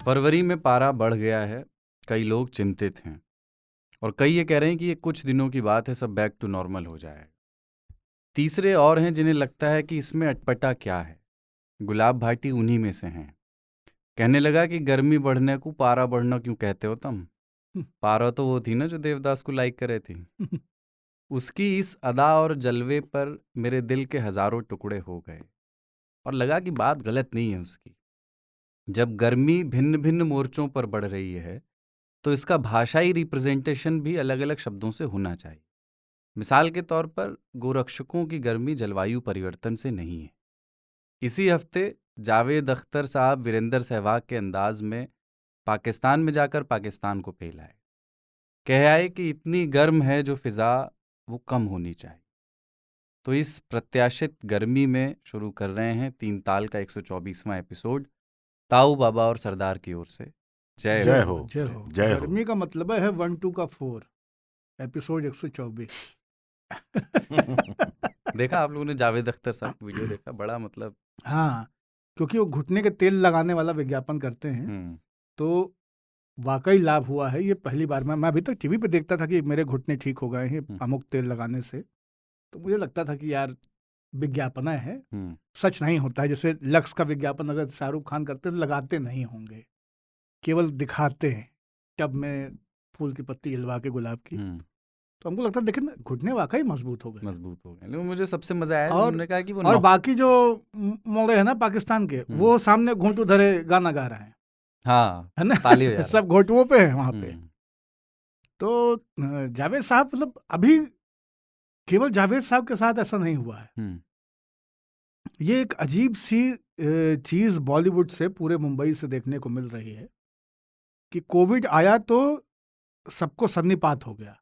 फरवरी में पारा बढ़ गया है, कई लोग चिंतित हैं और कई ये कह रहे हैं कि ये कुछ दिनों की बात है, सब बैक टू नॉर्मल हो जाएगा। तीसरे और हैं जिन्हें लगता है कि इसमें अटपटा क्या है। गुलाब भाटी उन्हीं में से हैं। कहने लगा कि गर्मी बढ़ने को पारा बढ़ना क्यों कहते हो तुम? पारा तो वो थी ना जो देवदास को लाइक करे थी। उसकी इस अदा और जलवे पर मेरे दिल के हजारों टुकड़े हो गए और लगा कि बात गलत नहीं है उसकी। जब गर्मी भिन्न भिन्न मोर्चों पर बढ़ रही है तो इसका भाषाई रिप्रेजेंटेशन भी अलग अलग शब्दों से होना चाहिए। मिसाल के तौर पर गोरक्षकों की गर्मी जलवायु परिवर्तन से नहीं है। इसी हफ्ते जावेद अख्तर साहब वीरेंद्र सहवाग के अंदाज में पाकिस्तान में जाकर पाकिस्तान को पेल आए। कह आए कि इतनी गर्म है जो फिजा वो कम होनी चाहिए। तो इस प्रत्याशित गर्मी में शुरू कर रहे हैं 3 ताल का 124वां एपिसोड ताऊ बाबा और सरदार की ओर से। जय जय हो। हो। जय हो। जय हो। गर्मी का मतलब है 1 2 का 4 एपिसोड 124। देखा आप लोगों ने जावेद अख्तर साहब वीडियो देखा? बड़ा मतलब हाँ, क्योंकि वो घुटने के तेल लगाने वाला विज्ञापन करते हैं तो वाकई लाभ हुआ है। ये पहली बार मैं अभी तक टीवी पे देखता था कि मेरे घुटने ठीक हो गए हैं अमुक तेल लगाने से, तो मुझे लगता था कि यार विज्ञापन है, सच नहीं होता है। जैसे लक्स का विज्ञापन अगर शाहरुख खान करते तो लगाते नहीं होंगे, केवल दिखाते हैं टब में फूल की पत्ती हिलवा के गुलाब की। तो हमको लगता है लेकिन घुटने वाकई मजबूत हो गए। लेकिन मुझे सबसे मजा आया और उन्होंने कहा कि वो और बाकी जो मोड़े हैं ना पाकिस्तान के, वो सामने घुंटू धरे गाना गा रहे हैं। हाँ, है ना, ताली हो जा रहा है। सब घोटुओं पे है वहां पे। तो जावेद साहब, मतलब अभी केवल जावेद साहब के साथ ऐसा नहीं हुआ है। ये एक अजीब सी चीज बॉलीवुड से पूरे मुंबई से देखने को मिल रही है कि कोविड आया तो सबको सन्निपात हो गया।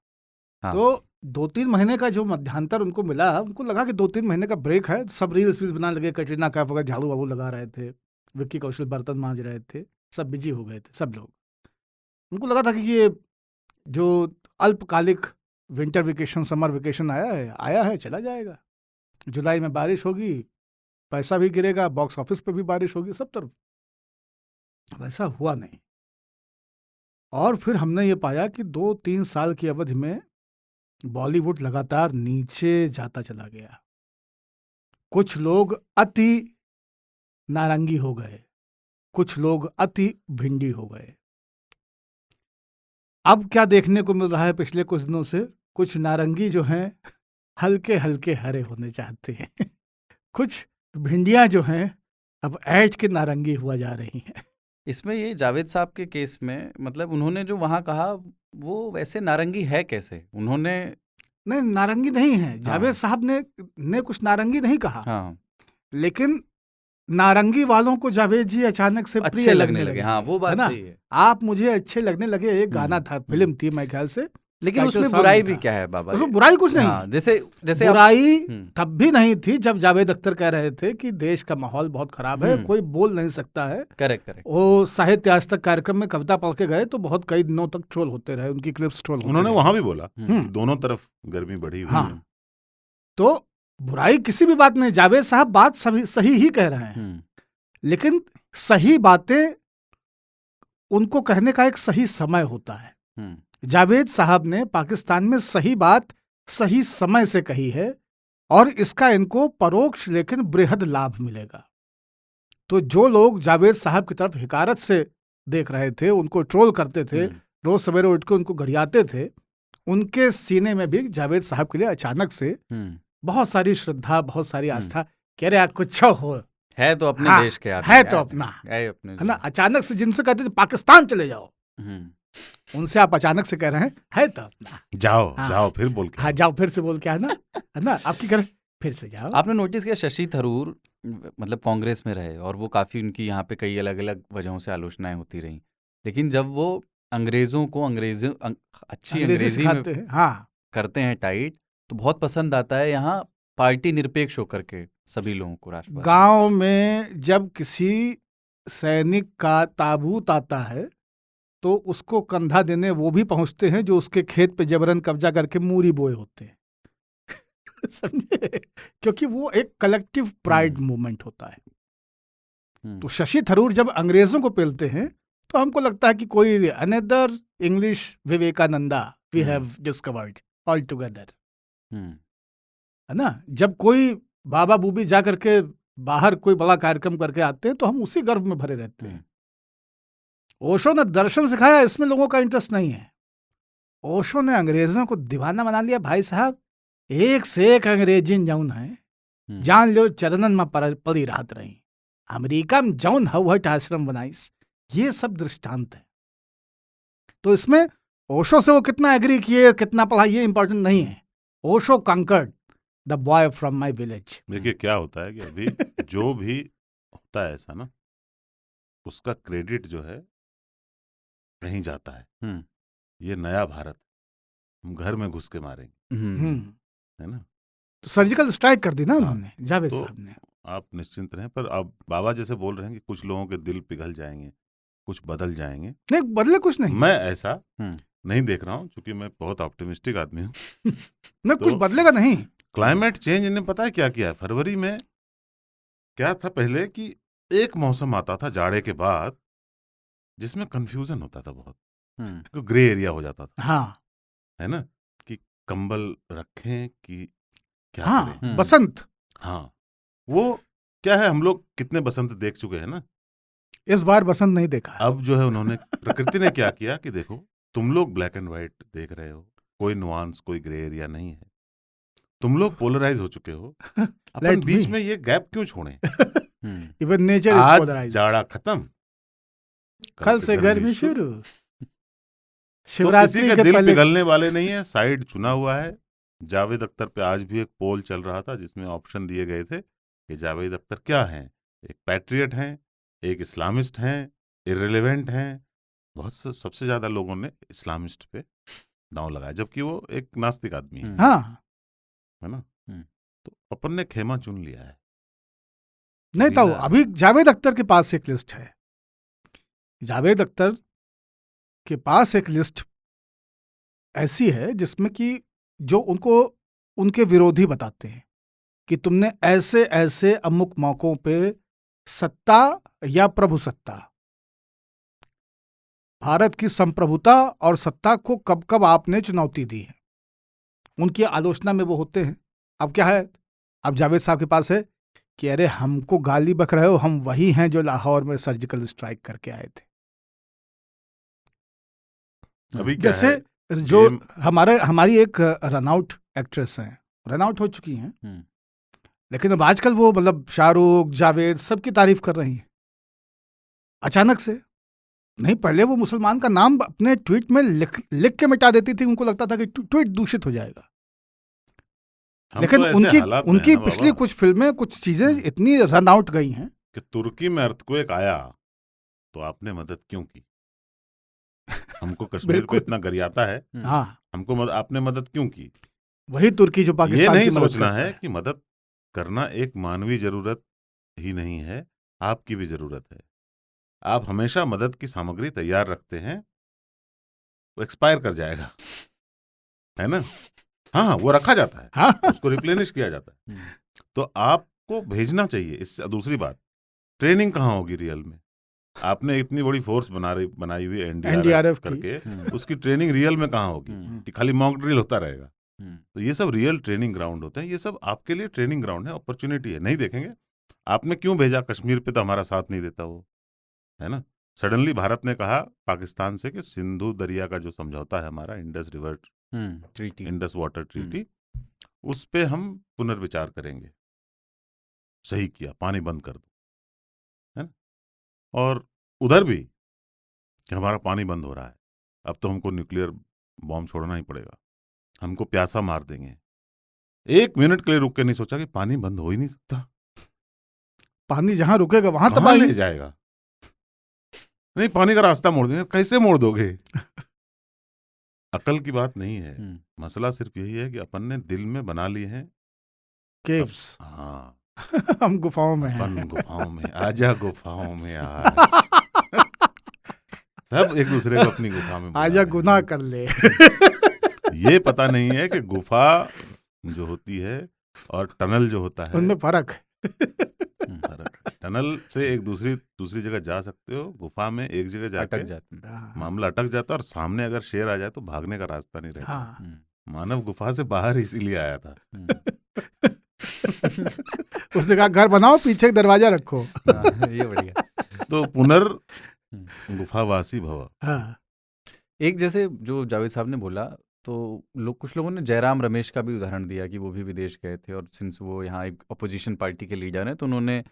हाँ। तो 2-3 महीने का जो मध्यांतर उनको मिला, उनको लगा कि 2-3 महीने का ब्रेक है। सब रील्स बनाने लगे, कैटरीना कैफ वगैरह झाड़ू वाड़ू लगा रहे थे, विक्की कौशल बर्तन मांज रहे थे, सब बिजी हो गए थे सब लोग। उनको लगा था कि ये जो अल्पकालिक विंटर वेकेशन, समर वेकेशन आया है चला जाएगा। जुलाई में बारिश होगी, पैसा भी गिरेगा, बॉक्स ऑफिस पे भी बारिश होगी, सब तरफ। वैसा हुआ नहीं। और फिर हमने ये पाया कि 2-3 साल की अवधि में बॉलीवुड लगातार नीचे जाता चला गया। कुछ लोग अति नारंगी हो गए, कुछ लोग अति भिंडी हो गए। अब क्या देखने को मिल रहा है पिछले कुछ दिनों से? कुछ नारंगी जो हैं हल्के हल्के हरे होने चाहते हैं। कुछ भिंडियां जो हैं अब ऐठ के नारंगी हुआ जा रही हैं। इसमें ये जावेद साहब के केस में मतलब उन्होंने जो वहां कहा वो वैसे नारंगी है कैसे? उन्होंने नहीं, नारंगी नहीं है। जावेद साहब ने कुछ नारंगी नहीं कहा। हाँ, लेकिन नारंगी वालों को जावेद जी अचानक से प्रिय लगने लगे। हाँ, वो बात सही है। आप मुझे अच्छे लगने लगे, एक गाना था, फिल्म थी मेरे ख्याल से। लेकिन उसमें बुराई भी क्या है बाबा? उसमें बुराई कुछ नहीं। हाँ, जैसे बुराई तब भी नहीं थी जब जावेद अख्तर कह रहे थे कि देश का माहौल बहुत खराब है, कोई बोल नहीं सकता है। करेक्ट। वो साहित्य आज तक कार्यक्रम में कविता पढ़ के गए तो बहुत कई दिनों तक ट्रोल होते रहे, उनकी क्लिप्स ट्रोल होते उन्होंने रहे। वहां भी बोला कि दोनों तरफ गर्मी बढ़ी हुई है। तो बुराई किसी भी बात में, जावेद साहब बात सही ही कह रहे हैं, लेकिन सही बातें उनको कहने का एक सही समय होता है। जावेद साहब ने पाकिस्तान में सही बात सही समय से कही है और इसका इनको परोक्ष लेकिन बृहद लाभ मिलेगा। तो जो लोग जावेद साहब की तरफ हिकारत से देख रहे थे, उनको ट्रोल करते थे, रोज सवेरे उठ के उनको गरियाते थे, उनके सीने में भी जावेद साहब के लिए अचानक से बहुत सारी श्रद्धा, बहुत सारी आस्था। कह रहे कुछ हो है तो अपने देश के आदमी है तो अपना है ना। अचानक से जिनसे कहते थे पाकिस्तान चले जाओ, उनसे आप अचानक से कह रहे हैं है तो अपना, जाओ फिर बोल के। हाँ, जाओ फिर से बोल के, है ना आपकी करें फिर से जाओ। आपने नोटिस किया शशि थरूर मतलब कांग्रेस में रहे और वो काफी उनकी यहाँ पे कई अलग अलग वजहों से आलोचनाएं होती रही, लेकिन जब वो अंग्रेजों को अच्छी अंग्रेजी में करते हैं टाइट, तो बहुत पसंद आता है। यहाँ पार्टी निरपेक्ष होकर के सभी लोगों को राष्ट्रवादी। गांव में जब किसी सैनिक का ताबूत आता है तो उसको कंधा देने वो भी पहुंचते हैं जो उसके खेत पे जबरन कब्जा करके मूरी बोए होते हैं। समझे? क्योंकि वो एक कलेक्टिव प्राइड मूवमेंट होता है। तो शशि थरूर जब अंग्रेजों को पेलते हैं तो हमको लगता है कि कोई another English Vivekananda we have discovered all together, है ना। जब कोई बाबा बूबी जा करके बाहर कोई बड़ा कार्यक्रम करके आते हैं तो हम उसी गर्व में भरे रहते हैं। ओशो ने दर्शन सिखाया, इसमें लोगों का इंटरेस्ट नहीं है। ओशो ने अंग्रेजों को दीवाना बना लिया भाई साहब, एक से एक अंग्रेजी जौन है जान लो चरणन में पड़ी राहत रही। अमेरिका में जौन हवहट आश्रम बनाइस, ये सब दृष्टांत है। तो इसमें ओशो से वो कितना एग्री किए, कितना पढ़ा, ये इंपॉर्टेंट नहीं है। Osho conquered the boy from my village. देखिए क्या होता है कि अभी जो भी होता है ऐसा ना, उसका क्रेडिट जो है कहीं जाता है। ये नया भारत हम घर में घुस के मारेंगे, है ना। तो सर्जिकल स्ट्राइक कर दी ना उन्होंने, जावेद तो साहब ने। आप निश्चिंत रहें, पर अब बाबा जैसे बोल रहे हैं कि कुछ लोगों के दिल पिघल जाएंगे, कुछ बदल जाएंगे। नहीं, बदले कुछ नहीं, मैं ऐसा नहीं देख रहा हूँ, क्योंकि मैं बहुत ऑप्टिमिस्टिक आदमी हूँ। नहीं, कुछ बदलेगा नहीं। क्लाइमेट चेंज ने पता है क्या किया है? फरवरी में क्या था पहले कि एक मौसम आता था जाड़े के बाद जिसमें कंफ्यूजन होता था बहुत, तो ग्रे एरिया हो जाता था, हाँ, है ना, कि कंबल रखें कि क्या हाँ, करें। बसंत। हाँ, वो क्या है, हम लोग कितने बसंत देख चुके हैं ना, इस बार बसंत नहीं देखा है। अब जो है उन्होंने प्रकृति ने क्या किया कि देखो तुम लोग ब्लैक एंड व्हाइट देख रहे हो, कोई नुआंस, कोई ग्रे एरिया नहीं है, तुम लोग पोलराइज हो चुके हो, अपन बीच में ये गैप क्यों छोड़े। इवन नेचर इज आज पोलराइज्ड। जाड़ा खत्म, कल से गर्मी शुरू। तो शिवरात्रि किसी के के दिल पहले पिघलने वाले नहीं है। साइड चुना हुआ है। जावेद अख्तर पे आज भी एक पोल चल रहा था जिसमें ऑप्शन दिए गए थे कि जावेद अख्तर क्या हैं, एक पैट्रियट हैं, एक इस्लामिस्ट हैं, इररिलेवेंट हैं। सबसे ज्यादा लोगों ने इस्लामिस्ट पे दांव लगाया, जबकि वो एक नास्तिक आदमी है, हाँ, है ना। तो अपन ने खेमा चुन लिया है। नहीं तो अभी जावेद अख्तर के पास एक लिस्ट है। जावेद अख्तर के पास एक लिस्ट ऐसी है जिसमें कि जो उनको उनके विरोधी बताते हैं कि तुमने ऐसे ऐसे अमुक मौकों पे सत्ता या प्रभुसत्ता, भारत की संप्रभुता और सत्ता को कब कब आपने चुनौती दी है, उनकी आलोचना में वो होते हैं। अब क्या है, अब जावेद साहब के पास है कि अरे हमको गाली बक रहे हो, हम वही हैं जो लाहौर में सर्जिकल स्ट्राइक करके आए थे। अभी क्या जैसे है, जो हमारी एक रनआउट एक्ट्रेस हैं, रनआउट हो चुकी हैं, लेकिन अब आजकल वो मतलब शाहरुख, जावेद सबकी तारीफ कर रही हैं अचानक से। नहीं, पहले वो मुसलमान का नाम अपने ट्वीट में लिख के मिटा देती थी, उनको लगता था कि ट्वीट दूषित हो जाएगा। लेकिन तो उनकी पिछली कुछ फिल्में, कुछ चीजें इतनी रन आउट गई हैं कि तुर्की में अर्थक्वेक आया तो आपने मदद क्यों की। हमको कश्मीर पे इतना गरियाता है, हाँ, हमको आपने मदद क्यों की। वही तुर्की जो पाकिस्तान ये नहीं की मदद सोचना करता है कि मदद करना एक मानवीय जरूरत ही नहीं है, आपकी भी जरूरत है। आप हमेशा मदद की सामग्री तैयार रखते हैं, वो एक्सपायर कर जाएगा, है ना। हाँ, वो रखा जाता है, हाँ? उसको रिप्लेनिश किया जाता है। तो आपको भेजना चाहिए। इससे दूसरी बात, ट्रेनिंग कहाँ होगी रियल में। आपने इतनी बड़ी फोर्स बनाई हुई एनडीआरएफ करके, उसकी ट्रेनिंग रियल में कहाँ होगी कि खाली मॉक ड्रिल होता रहेगा। तो ये सब रियल ट्रेनिंग ग्राउंड होते हैं, ये सब आपके लिए ट्रेनिंग ग्राउंड है, अपॉर्चुनिटी है। नहीं देखेंगे आपने क्यों भेजा कश्मीर पे, तो हमारा साथ नहीं देता वो, है ना। सडनली भारत ने कहा पाकिस्तान से कि सिंधु दरिया का जो समझौता है हमारा, Indus river treaty, Indus water treaty, उस पे हम पुनर्विचार करेंगे। सही किया, पानी बंद कर दो, है ना। और उधर भी कि हमारा पानी बंद हो रहा है, अब तो हमको न्यूक्लियर बॉम्ब छोड़ना ही पड़ेगा, हमको प्यासा मार देंगे। एक मिनट के लिए रुक के नहीं सोचा कि पानी बंद हो ही नहीं सकता। पानी जहां रुकेगा वहां कहाँ तबाही ले जाएगा। नहीं, पानी का रास्ता मोड़ देंगे, कैसे मोड़ दोगे। अकल की बात नहीं है, मसला सिर्फ यही है कि अपन ने दिल में बना लिए हैं केव्स। हाँ, हम गुफाओं में हैं। अपन गुफाओं में, आजा गुफाओं में आ। सब एक दूसरे को अपनी गुफा में आजा गुनाह कर ले। ये पता नहीं है कि गुफा जो होती है और टनल जो होता है उनमें फर्क है। टनल से एक दूसरी जगह जा सकते हो, गुफा में एक जगह जाके अटक जाते हैं। मामला अटक जाता है और सामने अगर शेर आ जाए तो भागने का रास्ता नहीं रहता। हाँ। मानव गुफा से बाहर इसीलिए आया था। उसने कहा घर बनाओ, पीछे दरवाजा रखो। ये बढ़िया। तो पुनर् गुफावासी भव। हाँ। एक जैसे जो जावेद साहब ने बोला, तो कुछ लोगों ने जयराम रमेश का भी उदाहरण दिया कि वो भी विदेश गए थे, और सिंस वो यहाँ एक अपोजिशन पार्टी के लीडर हैं, तो उन्होंने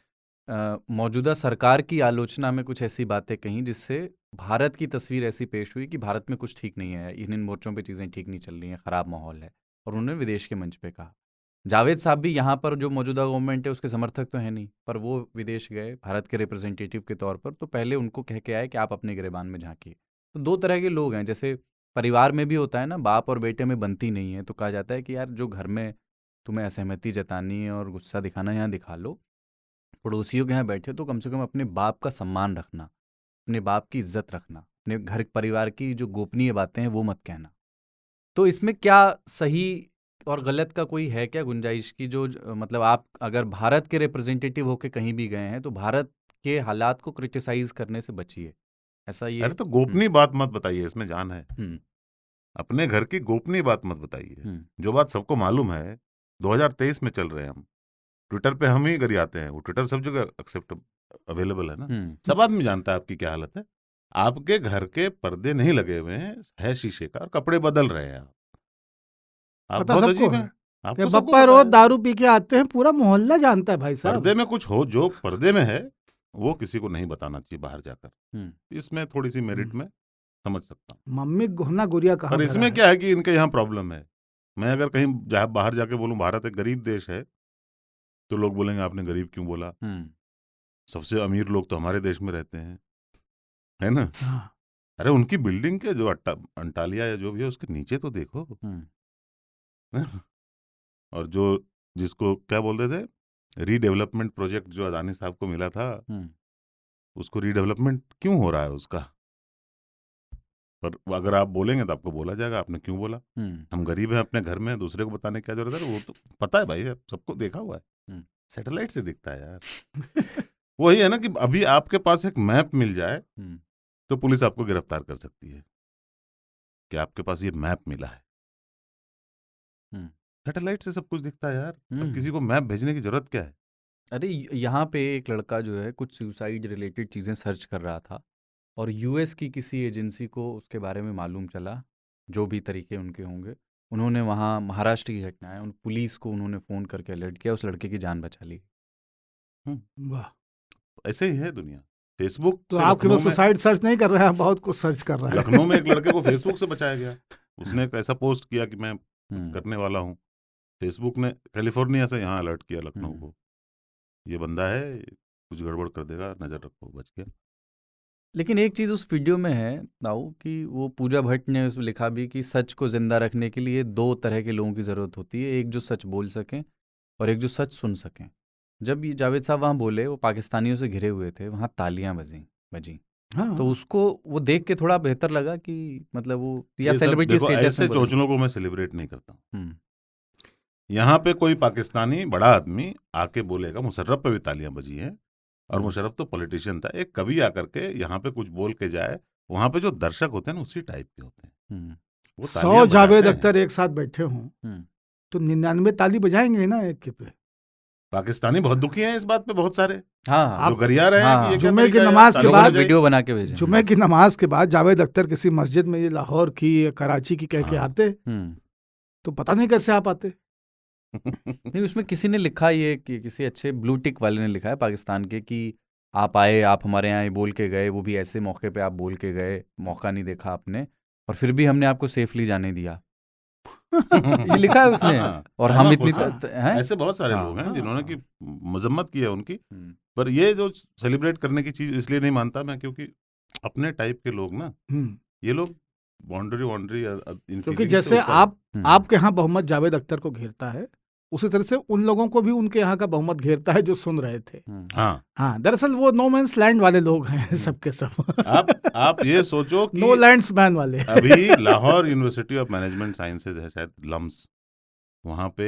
मौजूदा सरकार की आलोचना में कुछ ऐसी बातें कहीं जिससे भारत की तस्वीर ऐसी पेश हुई कि भारत में कुछ ठीक नहीं है, इन मोर्चों पे चीज़ें ठीक नहीं चल रही हैं, ख़राब माहौल है, और उन्होंने विदेश के मंच पे कहा। जावेद साहब भी यहाँ पर जो मौजूदा गवर्नमेंट है उसके समर्थक तो हैं नहीं, पर वो विदेश गए भारत के रिप्रेजेंटेटिव के तौर पर, तो पहले उनको कह के आए कि आप अपने गिरेबान में झांकिए। तो दो तरह के लोग हैं, जैसे परिवार में भी होता है ना, बाप और बेटे में बनती नहीं है, तो कहा जाता है कि यार जो घर में तुम्हें असहमति जतानी है और गुस्सा दिखाना यहाँ दिखा लो, पड़ोसियों के यहाँ बैठे तो कम से कम अपने बाप का सम्मान रखना, अपने बाप की इज्जत रखना, अपने घर परिवार की जो गोपनीय बातें हैं वो मत कहना। तो इसमें क्या सही और गलत का कोई है क्या गुंजाइश की, जो मतलब आप अगर भारत के रिप्रेजेंटेटिव होके कहीं भी गए हैं तो भारत के हालात को क्रिटिसाइज करने से बचिए, ऐसा ये? अरे तो गोपनीय बात मत बताइए, इसमें जान है। अपने घर की गोपनीय बात मत बताइए। जो बात सबको मालूम है, 2023 में चल रहे हैं हम, ट्विटर पे हम ही गरियाते हैं, वो ट्विटर सब जगह एक्सेप्ट अवेलेबल है ना, सब आदमी जानता है आपकी क्या हालत है। आपके घर के पर्दे नहीं लगे हुए हैं, है शीशे का, और कपड़े बदल रहे हैं आप पता बहुत सबको अजीब है। है। आपको सबको बप्पा पता रोज है। दारू पी के आते हैं, पूरा मोहल्ला जानता है भाई साहब। पर्दे में कुछ हो, जो पर्दे में है वो किसी को नहीं बताना चाहिए बाहर जाकर। इसमें थोड़ी सी मेरिट में समझ सकता हूँ। मम्मी गोहना गुड़िया कहाँ पर इसमें क्या है कि इनके यहाँ प्रॉब्लम है। मैं अगर कहीं बाहर जाके बोलूं भारत एक गरीब देश है, तो लोग बोलेंगे आपने गरीब क्यों बोला, सबसे अमीर लोग तो हमारे देश में रहते हैं, है ना। अरे उनकी बिल्डिंग के जो अंटालिया या जो भी है उसके नीचे तो देखो। और जो जिसको क्या बोलते थे, रीडेवलपमेंट प्रोजेक्ट जो अदानी साहब को मिला था, उसको रीडेवलपमेंट क्यों हो रहा है उसका। पर अगर आप बोलेंगे तो आपको बोला जाएगा आपने क्यों बोला। हम गरीब हैं अपने घर में, दूसरे को बताने की क्या जरूरत है, वो तो पता है भाई, सबको देखा हुआ है, सैटेलाइट से दिखता है यार। वही है ना कि अभी आपके पास एक मैप मिल जाए तो पुलिस आपको गिरफ्तार कर सकती है कि आपके पास ये मैप मिला है। सैटेलाइट से सब कुछ दिखता है यार, अब किसी को मैप भेजने की जरूरत क्या है। अरे यहाँ पे एक लड़का जो है कुछ सुसाइड रिलेटेड चीज़ें सर्च कर रहा था, और यूएस की किसी एजेंसी को उसके बारे में मालूम चला, जो भी तरीके उनके होंगे, उन्होंने वहाँ महाराष्ट्र की घटना है, उन पुलिस को उन्होंने फ़ोन करके अलर्ट किया, उस लड़के की जान बचा ली। वाह, ऐसे ही है दुनिया। फेसबुक तो आप केवल सुसाइड सर्च नहीं कर रहे हैं, बहुत कुछ सर्च कर रहे हैं। लखनऊ में एक लड़के को फेसबुक से बचाया गया। उसने एक ऐसा पोस्ट किया कि मैं करने वाला हूँ, फेसबुक ने कैलिफोर्निया से यहाँ अलर्ट किया लखनऊ को, ये बंदा है कुछ गड़बड़ कर देगा, नजर रखो, बच गया। लेकिन एक चीज़ उस वीडियो में है ताऊ कि वो पूजा भट्ट ने उसमें लिखा भी कि सच को जिंदा रखने के लिए दो तरह के लोगों की ज़रूरत होती है, एक जो सच बोल सकें और एक जो सच सुन सकें। जब ये जावेद साहब वहाँ बोले, वो पाकिस्तानियों से घिरे हुए थे, वहाँ तालियां बजी। हाँ। तो उसको वो देख के थोड़ा बेहतर लगा कि मतलब वो या ये सब सेलिब्रिटी देखो, स्टेटस ऐसे चोचलों को मैं सेलिब्रेट नहीं करता हूँ। यहाँ पे कोई पाकिस्तानी बड़ा आदमी आके बोलेगा, मुशर्रफ पे भी तालियां बजी हैं, और मुशर्रफ तो पॉलिटिशियन था, एक कवि आकर के यहाँ पे कुछ बोल के जाए, वहां पे जो दर्शक होते हैं ना उसी टाइप के होते हैं। 100 जावेद अख्तर एक साथ बैठे हों तो 99 ताली बजाएंगे ना एक के पे। पाकिस्तानी बहुत दुखी हैं इस बात पे, बहुत सारे हाँ, जो गरिया रहे हैं कि ये जुम्मे की नमाज के बाद वीडियो बना के भेजे, जुम्मे की नमाज के बाद जावेद अख्तर किसी मस्जिद में, ये लाहौर की कराची की कह के आते, तो पता नहीं कैसे आप आते। नहीं, उसमें किसी ने लिखा ये कि किसी अच्छे ब्लू टिक वाले ने लिखा है पाकिस्तान के कि आप आए, आप हमारे यहाँ बोल के गए, वो भी ऐसे मौके पे आप बोल के गए, मौका नहीं देखा आपने, और फिर भी हमने आपको सेफली जाने दिया। ये लिखा है उसने। और हम इतनी ऐसे बहुत सारे लोग हैं जिन्होंने की मजम्मत की है उनकी। पर ये जो सेलिब्रेट करने की चीज इसलिए नहीं मानता मैं, क्योंकि अपने टाइप के लोग ना, ये लोग बाउंड्री क्योंकि जैसे आपके यहाँ बहुमत जावेद अख्तर को घेरता है, उसी तरह से उन लोगों को भी उनके यहाँ का बहुमत घेरता है जो सुन रहे थे। हाँ, दरअसल वो नो मैंस लैंड वाले लोग हैं सबके सब। आप ये सोचो कि नो लैंड्स मैन वाले। अभी Lahore university of management sciences है शायद, लम्स, वहाँ पे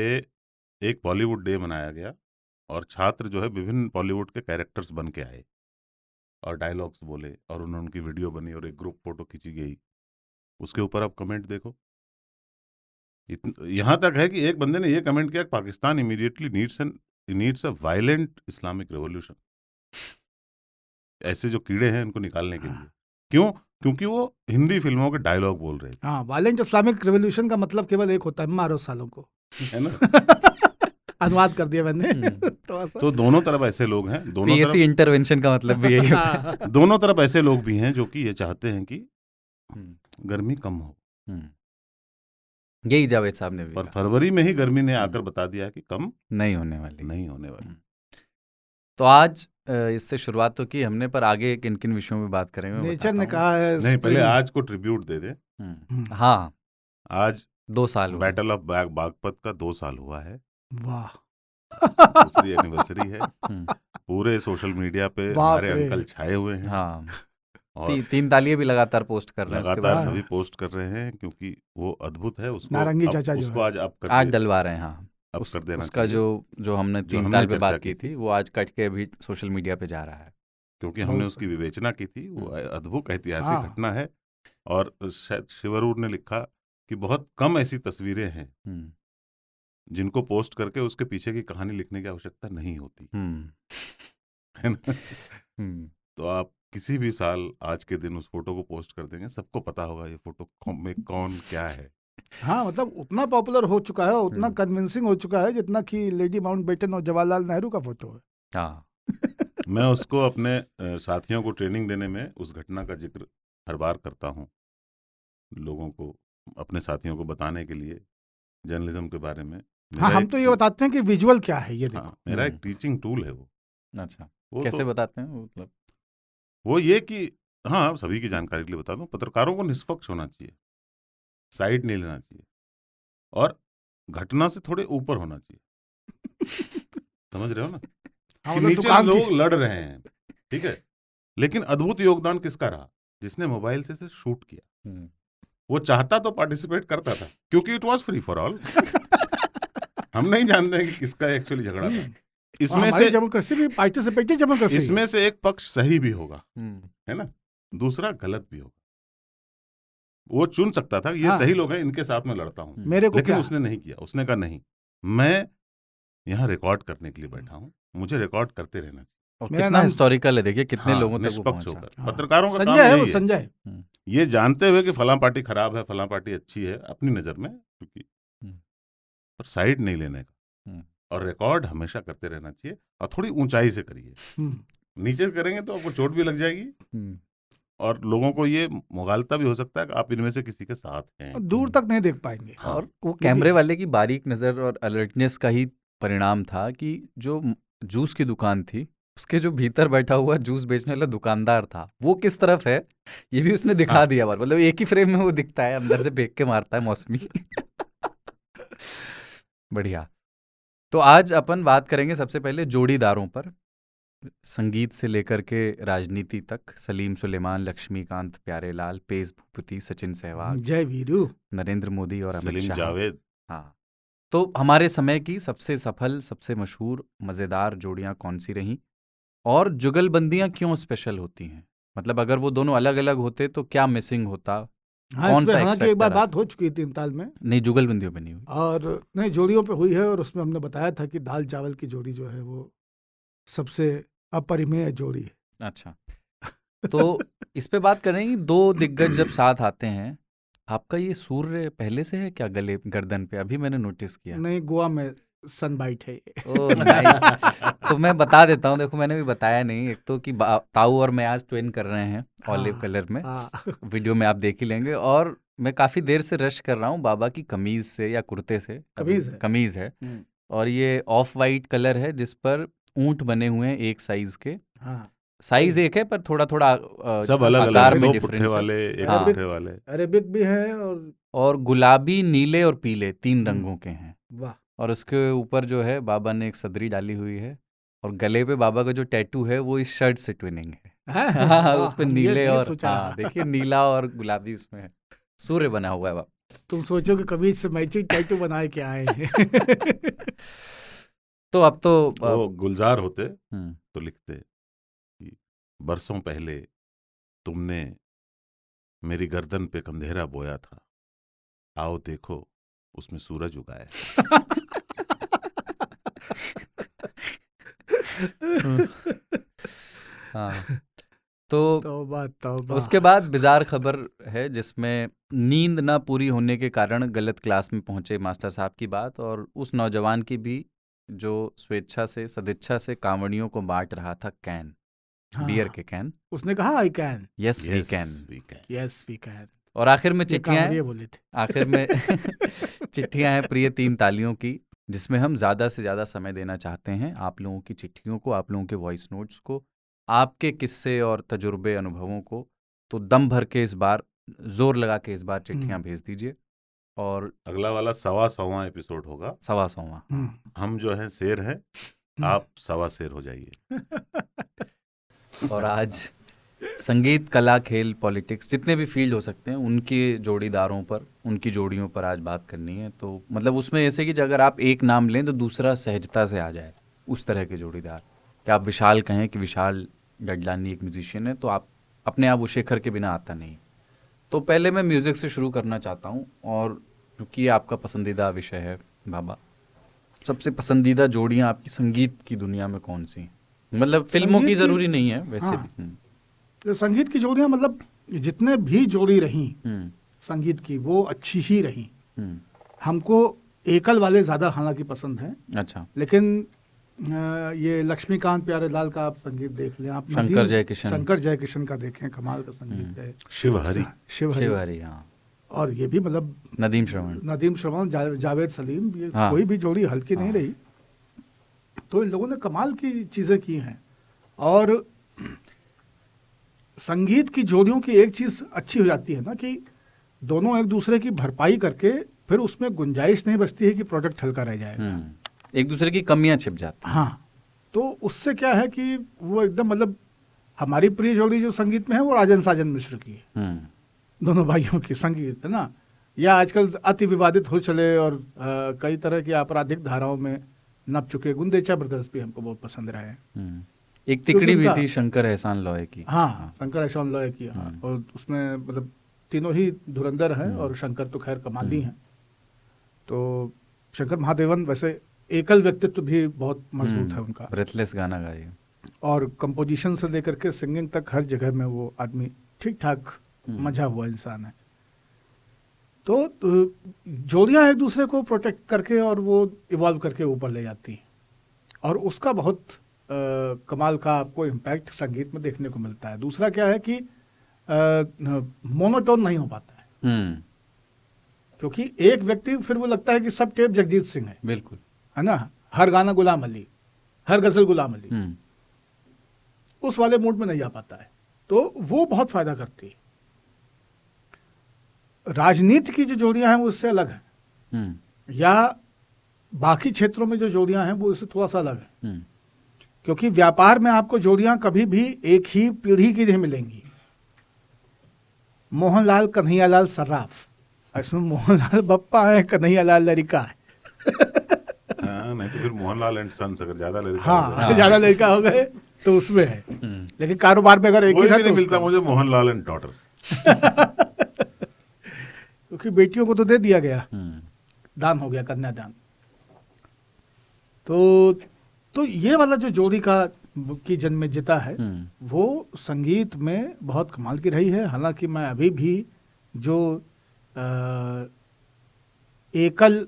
एक बॉलीवुड डे मनाया गया, और छात्र जो है विभिन्न बॉलीवुड के कैरेक्टर्स बन के आए और डायलॉग्स बोले और उन्होंने उनकी वीडियो बनी और एक ग्रुप फोटो खींची गई। उसके ऊपर आप कमेंट देखो, यहाँ तक है कि एक बंदे ने ये कमेंट किया, Pakistan immediately needs a violent Islamic revolution. ऐसे जो कीड़े हैं इनको निकालने के लिए। क्यों? क्योंकि वो हिंदी फिल्मों के डायलॉग बोल रहे थे। हाँ, वायलेंट इस्लामिक रेवोल्यूशन का मतलब केवल एक होता है, मारो सालों को, है ना? अनुवाद कर दिया मैंने। तो दोनों तरफ ऐसे लोग हैं, दोनों पीएससी इंटरवेंशन का मतलब भी यही होता है। दोनों तरफ ऐसे लोग भी हैं जो कि ये चाहते हैं कि गर्मी कम हो। यही जावेद साहब ने भी पर फरवरी में ही गर्मी ने आकर बता दिया कि कम नहीं होने वाली। तो आज इससे शुरुआत तो की हमने, पर आगे किन किन विषयों में बात करेंगे? नेचर ने कहा है नहीं, पहले आज को ट्रिब्यूट दे दे। हाँ, आज 2 साल हुआ। बैटल ऑफ बागपत का 2 साल हुआ है। वाह, दूसरी एनिवर्सरी है। पूरे सोशल मीडिया पे हमारे अंकल छाए हुए हैं। हाँ, और 3 तालियां भी लगातार पोस्ट कर रहे हैं, लगातार सभी पोस्ट कर रहे हैं क्योंकि वो अद्भुत है। उसको नारंगी चाचा जो उसको आज डलवा रहे हैं। हाँ, कर देना उसका जो हमने 3 ताल पे बात की थी वो आज कट के अभी सोशल मीडिया पे जा रहा है, क्योंकि हमने उसकी विवेचना की थी। वो अद्भुत ऐतिहासिक घटना है। और शायद शिवरूर ने लिखा कि बहुत कम ऐसी तस्वीरें हैं जिनको पोस्ट करके उसके पीछे की कहानी लिखने की आवश्यकता नहीं होती है ना? तो आप किसी भी साल आज के दिन उस फोटो को पोस्ट कर देंगे, सबको पता होगा ये फोटो में कौन क्या है। हाँ, मतलब उतना पॉपुलर हो चुका है, उतना कन्विंसिंग हो चुका है जितना कि लेडी माउंटबेटन और जवाहरलाल नेहरू का फोटो है। हाँ। मैं उसको अपने साथियों को ट्रेनिंग देने में उस घटना का जिक्र हर बार करता हूँ, लोगों को, अपने साथियों को बताने के लिए जर्नलिज्म के बारे में। हाँ, हम तो ये बताते हैं कि विजुअल क्या है, ये देखो। हाँ, मेरा एक टीचिंग टूल है वो। अच्छा, वो कैसे बताते हैं? मतलब वो ये कि हाँ, सभी की जानकारी के लिए बता दूं, पत्रकारों को निष्पक्ष होना चाहिए, साइड नहीं लेना चाहिए और घटना से थोड़े ऊपर होना चाहिए। समझ रहे हो ना? कि नीचे लोग लड़ रहे हैं, ठीक है, लेकिन अद्भुत योगदान किसका रहा? जिसने मोबाइल से शूट किया। वो चाहता तो पार्टिसिपेट करता था, क्योंकि it was free for all. हम नहीं जानते कि किसका एक्चुअली झगड़ा था। इसमें से डेमोक्रेसी भी पार्टिसिपेटिव डेमोक्रेसी, इसमें से एक पक्ष सही भी होगा, है ना, दूसरा गलत भी होगा। वो चुन सकता था, ये सही लोग हैं, इनके साथ में लड़ता हूँ, लेकिन उसने नहीं किया। उसने कहा नहीं, मैं यहाँ रिकॉर्ड करने के लिए बैठा हूँ, मुझे रिकॉर्ड करते रहना चाहिए। और कितना हिस्टोरिकल है, देखिए कितने लोगों तक वो पहुंचा। पत्रकारों का संजय है, वो संजय ये जानते हुए कि फलां पार्टी खराब है, फलां पार्टी अच्छी है अपनी नजर में, क्योंकि पर साइड नहीं लेने का और रिकॉर्ड हमेशा करते रहना चाहिए। और थोड़ी ऊंचाई से करिए, नीचे करेंगे तो आपको चोट भी लग जाएगी और लोगों को ये मुगालता भी हो सकता है कि आप इनमें से किसी के साथ हैं, दूर तक नहीं देख पाएंगे। और वो कैमरे वाले की बारीक नजर और अलर्टनेस का ही परिणाम था कि जो जूस की दुकान थी उसके जो भीतर बैठा हुआ जूस बेचने वाला दुकानदार था वो किस तरफ है ये भी उसने दिखा दिया। मतलब एक ही फ्रेम में वो दिखता है, अंदर से फेंक के मारता है मौसमी। बढ़िया। तो आज अपन बात करेंगे सबसे पहले जोड़ीदारों पर, संगीत से लेकर के राजनीति तक। सलीम सुलेमान, लक्ष्मीकांत प्यारेलाल, पेश भूपति, सचिन सहवाग, जय वीरू, नरेंद्र मोदी और अमित शाह, जावेद। हाँ, तो हमारे समय की सबसे सफल, सबसे मशहूर, मजेदार जोड़ियां कौन सी रहीं और जुगलबंदियां क्यों स्पेशल होती हैं? मतलब अगर वो दोनों अलग अलग होते तो क्या मिसिंग होता? हाँ, कौन सा एक बार बात हो चुकी थी 3 ताल में। नहीं, जुगलबंदियों पे नहीं हुई, और नहीं, जोड़ियों पे हुई है। और उसमें हमने बताया था कि दाल चावल की जोड़ी जो है वो सबसे अपरिमेय जोड़ी है। अच्छा, तो इस पे बात करेंगे। 2 दिग्गज जब साथ आते हैं, आपका ये सूर्य पहले से है क्या गले गर्दन पे? अभी मैंने नोटिस किया। नहीं, गोवा में सनबाइट है। Oh nice. तो मैं बता देता हूँ, देखो मैंने भी बताया नहीं। एक तो कि ताऊ और मैं आज ट्विन कर रहे हैं ऑलिव कलर में, वीडियो में आप देख ही लेंगे। और मैं काफी देर से रश कर रहा हूँ बाबा की कमीज से या कुर्ते से। कमीज है और ये ऑफ वाइट कलर है जिस पर ऊंट बने हुए हैं एक साइज के। साइज एक है पर थोड़ा थोड़ा सब अलग आकार अलग, में 2 डिफरेंस पुट्ठे वाले, एक पुट्ठे वाले, अरेबिक भी है और गुलाबी, नीले और पीले 3 रंगों के हैं। वाह। और उसके ऊपर जो है बाबा ने एक सदरी डाली हुई है और गले पे बाबा का जो टैटू है वो इस शर्ट से ट्विनिंग है। हाँ, उस पे नीले और देखिए नीला और गुलाबी उसमें है, सूर्य बना हुआ है बाबा। तुम सोचो कि कभी से मैचिंग टैटू बनाए के आए हैं। तो अब तो वो गुलजार होते हम्म, तो लिखते कि बरसों पहले तुमने मेरी गर्दन पे कंधेरा बोया था, आओ देखो उसमें सूरज उगाया। हाँ, तो तौबा तौबा। उसके बाद बिजार खबर है जिसमें नींद ना पूरी होने के कारण गलत क्लास में पहुंचे मास्टर साहब की बात, और उस नौजवान की भी जो स्वेच्छा से सदिच्छा से कांवड़ियों को बांट रहा था कैन, बियर हाँ, के कैन। उसने कहा I can, yes we Yes, can. we can. Yes we can. और आखिर में ये चिट्ठियां कांवड़िए हैं, बोले थे। आखिर में चिट्ठियां हैं प्रिय तीन तालियों की, जिसमें हम ज़्यादा से ज़्यादा समय देना चाहते हैं आप लोगों की चिट्ठियों को, आप लोगों के वॉइस नोट्स को, आपके किस्से और तजुर्बे अनुभवों को। तो दम भर के इस बार, जोर लगा के इस बार चिट्ठियां भेज दीजिए। और अगला वाला 125वां एपिसोड होगा। 125वां। हम जो है शेर हैं, आप 1.25 शेर हो जाइए। और आज संगीत, कला, खेल, पॉलिटिक्स, जितने भी फील्ड हो सकते हैं उनके जोड़ीदारों पर, उनकी जोड़ियों पर आज बात करनी है। तो मतलब उसमें ऐसे कि अगर आप एक नाम लें तो दूसरा सहजता से आ जाए, उस तरह के जोड़ीदार। कि आप विशाल कहें कि विशाल डडलानी एक म्यूजिशियन है, तो आप अपने आप वो शेखर के बिना आता नहीं। तो पहले मैं म्यूज़िक से शुरू करना चाहता हूँ, और क्योंकि ये आपका पसंदीदा विषय है बाबा, सबसे पसंदीदा जोड़ियाँ आपकी संगीत की दुनिया में कौन सी? मतलब फिल्मों की ज़रूरी नहीं है वैसे हाँ, भी। तो संगीत की जोड़ियां, मतलब जितने भी जोड़ी रही संगीत की, वो अच्छी ही रही। हमको एकल वाले ज़्यादा हालांकि पसंद हैं। अच्छा। लेकिन ये लक्ष्मीकांत प्यारेलाल का आप संगीत देख लें, आप शंकर जयकिशन का देखें, कमाल का संगीत है। शिवहरी। शिवहरी, हाँ। और ये भी मतलब नदीम श्रवण, जावेद सलीम, ये हाँ। कोई भी जोड़ी हल्की नहीं रही। तो इन लोगों ने कमाल की चीज़ें की हैं। और संगीत की जोड़ियों की एक चीज़ अच्छी हो जाती है ना, कि दोनों एक दूसरे की भरपाई करके फिर उसमें गुंजाइश नहीं बचती है कि प्रोडक्ट हल्का रह जाएगा। एक दूसरे की कमियां छिप जाती हैं। हाँ, तो उससे क्या है कि वो एकदम, मतलब हमारी प्रिय जोड़ी जो संगीत में है वो राजन साजन मिश्र की है, दोनों भाइयों की संगीत है ना। या आजकल अति विवादित हो चले और कई तरह की आपराधिक धाराओं में नप चुके गुंदेचा ब्रदर्स भी हमको बहुत पसंद रहे हैं। एक तिकड़ी भी थी शंकर एहसान लॉय की। हाँ, शंकर एहसान लॉय की। हाँ, और उसमें मतलब तीनों ही धुरंधर हैं, और शंकर तो खैर कमाली हैं। तो शंकर महादेवन वैसे एकल व्यक्तित्व भी बहुत मजबूत है उनका। ब्रेथलेस गाना गाए, और कंपोजिशन से लेकर के सिंगिंग तक हर जगह में वो आदमी ठीक ठाक मजा हुआ इंसान है। तो जोड़ियां एक दूसरे को प्रोटेक्ट करके और वो इवॉल्व करके ऊपर ले जाती हैं, और उसका बहुत कमाल का आपको इम्पैक्ट संगीत में देखने को मिलता है। दूसरा क्या है कि मोनोटोन नहीं हो पाता है, क्योंकि एक व्यक्ति फिर वो लगता है कि सब टेप जगजीत सिंह है। बिल्कुल, है ना, हर गाना गुलाम अली, हर गजल गुलाम अली, उस वाले मूड में नहीं आ पाता है। तो वो बहुत फायदा करती है। राजनीति की जो जोड़ियां हैं वो इससे अलग है, या बाकी क्षेत्रों में जो जोड़ियां हैं वो इससे थोड़ा सा अलग है। क्योंकि व्यापार में आपको जोड़ियां कभी भी एक ही पीढ़ी की नहीं मिलेंगी। मोहनलाल कन्हैयालाल सर्राफ, इसमें मोहनलाल बप्पा है, कन्हैयालाल लड़का है। नहीं तो फिर मोहनलाल एंड सन्स अगर ज्यादा लड़का, हाँ, ज्यादा लड़का हो गए तो उसमें है। लेकिन कारोबार में अगर एक ही था तो मिलता मुझे मोहनलाल एंड डॉटर, क्योंकि बेटियों को तो दे दिया गया, दान हो गया, कन्यादान। तो ये वाला जो जोड़ी की जन्मजिता है वो संगीत में बहुत कमाल की रही है। हालांकि मैं अभी भी जो एकल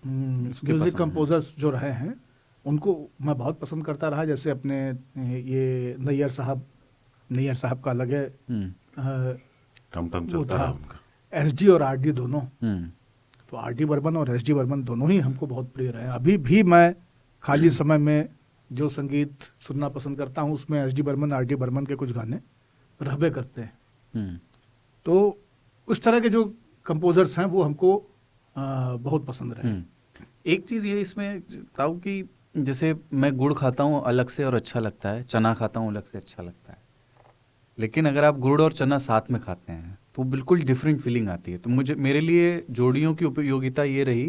म्यूजिक कंपोजर्स जो रहे हैं उनको मैं बहुत पसंद करता रहा। जैसे अपने ये नैयर साहब का अलग है, टम चलता रहा उनका, एसडी और आरडी दोनों। तो आरडी बर्मन और एसडी बर्मन दोनों ही हमको बहुत प्रिय रहे हैं। अभी भी मैं खाली समय में जो संगीत सुनना पसंद करता हूँ उसमें एसडी बर्मन, आरडी बर्मन के कुछ गाने रहबे करते हैं। तो उस तरह के जो कंपोजर्स हैं वो हमको बहुत पसंद रहे। एक चीज़ ये इसमें ताऊ कि जैसे मैं गुड़ खाता हूँ अलग से और अच्छा लगता है, चना खाता हूँ अलग से अच्छा लगता है, लेकिन अगर आप गुड़ और चना साथ में खाते हैं तो बिल्कुल डिफरेंट फीलिंग आती है। तो मेरे लिए जोड़ियों की उपयोगिता ये रही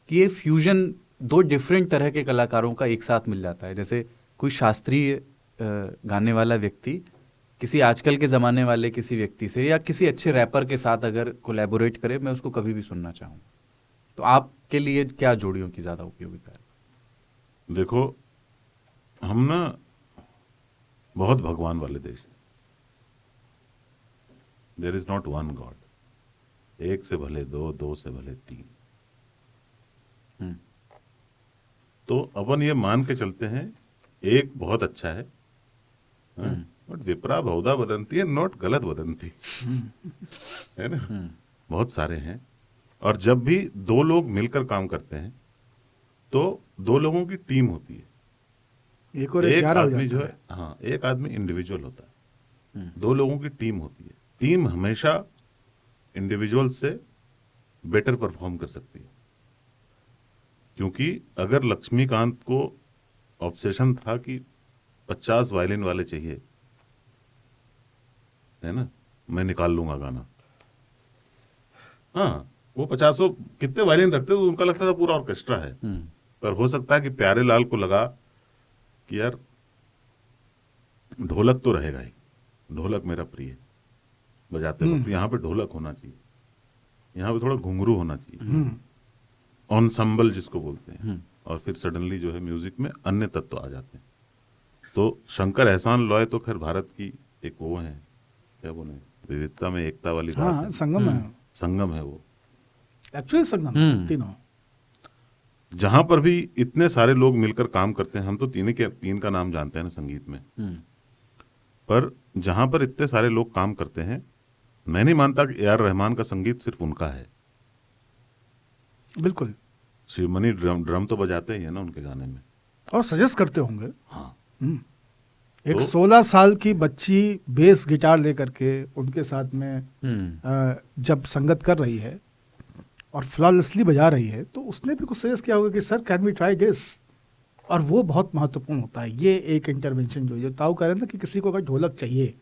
कि ये फ्यूजन दो डिफरेंट तरह के कलाकारों का एक साथ मिल जाता है। जैसे कोई शास्त्रीय गाने वाला व्यक्ति किसी आजकल के ज़माने वाले किसी व्यक्ति से या किसी अच्छे रैपर के साथ अगर कोलैबोरेट करे, मैं उसको कभी भी सुनना चाहूँ। तो आपके लिए क्या जोड़ियों की ज़्यादा उपयोगिता है? देखो, हम ना बहुत भगवान वाले देश, there is not one god, एक से भले दो, दो से भले तीन। तो अपन ये मान के चलते हैं एक बहुत अच्छा है, बट विप्रा बहुधा वदंती है, नॉट गलत वदंती, है ना। बहुत सारे हैं, और जब भी दो लोग मिलकर काम करते हैं तो दो लोगों की टीम होती है। एक आदमी जो है, हाँ, एक आदमी इंडिविजुअल होता है, दो लोगों की टीम होती है। टीम हमेशा इंडिविजुअल से बेटर परफॉर्म कर सकती है, क्योंकि अगर लक्ष्मीकांत को ऑब्सेशन था कि 50 वायलिन वाले चाहिए, है ना, मैं निकाल लूंगा गाना, हाँ, वो 50 कितने वायलिन रखते तो उनका लगता था पूरा ऑर्केस्ट्रा है। पर हो सकता है कि प्यारे लाल को लगा कि यार ढोलक तो रहेगा ही, ढोलक मेरा प्रिय, बजाते वक्त यहाँ पे ढोलक होना चाहिए, यहाँ पे थोड़ा घुंघरू होना चाहिए, ऑनसम्बल जिसको बोलते हैं। और फिर सडनली जो है म्यूजिक में अन्य तत्व आ जाते हैं। तो शंकर एहसान लॉय तो खैर भारत की एक वो है, क्या बोले, विविधता में एकता वाली बात है, संगम है, संगम है वो, एक्चुअली संगम तीनों। जहां पर भी इतने सारे लोग मिलकर काम करते हैं, हम तो तीन का नाम जानते हैं ना संगीत में, पर जहां पर इतने सारे लोग काम करते हैं, मैं नहीं मानता कि ए.आर. रहमान का संगीत सिर्फ उनका है। बिल्कुल, शिवमणि ड्रम तो बजाते ही है ना उनके गाने में, और सजेस्ट करते होंगे। हाँ, एक 16 साल की बच्ची बेस गिटार लेकर के उनके साथ में जब संगत कर रही है और फ्लॉलेसली बजा रही है, तो उसने भी कुछ सजेस्ट किया होगा कि sir can we try this, और वो बहुत महत्वपूर्ण होता है। ये एक इंटरवेंशन जो ताऊ कह रहे हैं ना कि किसी को अगर ढोलक चाहिए,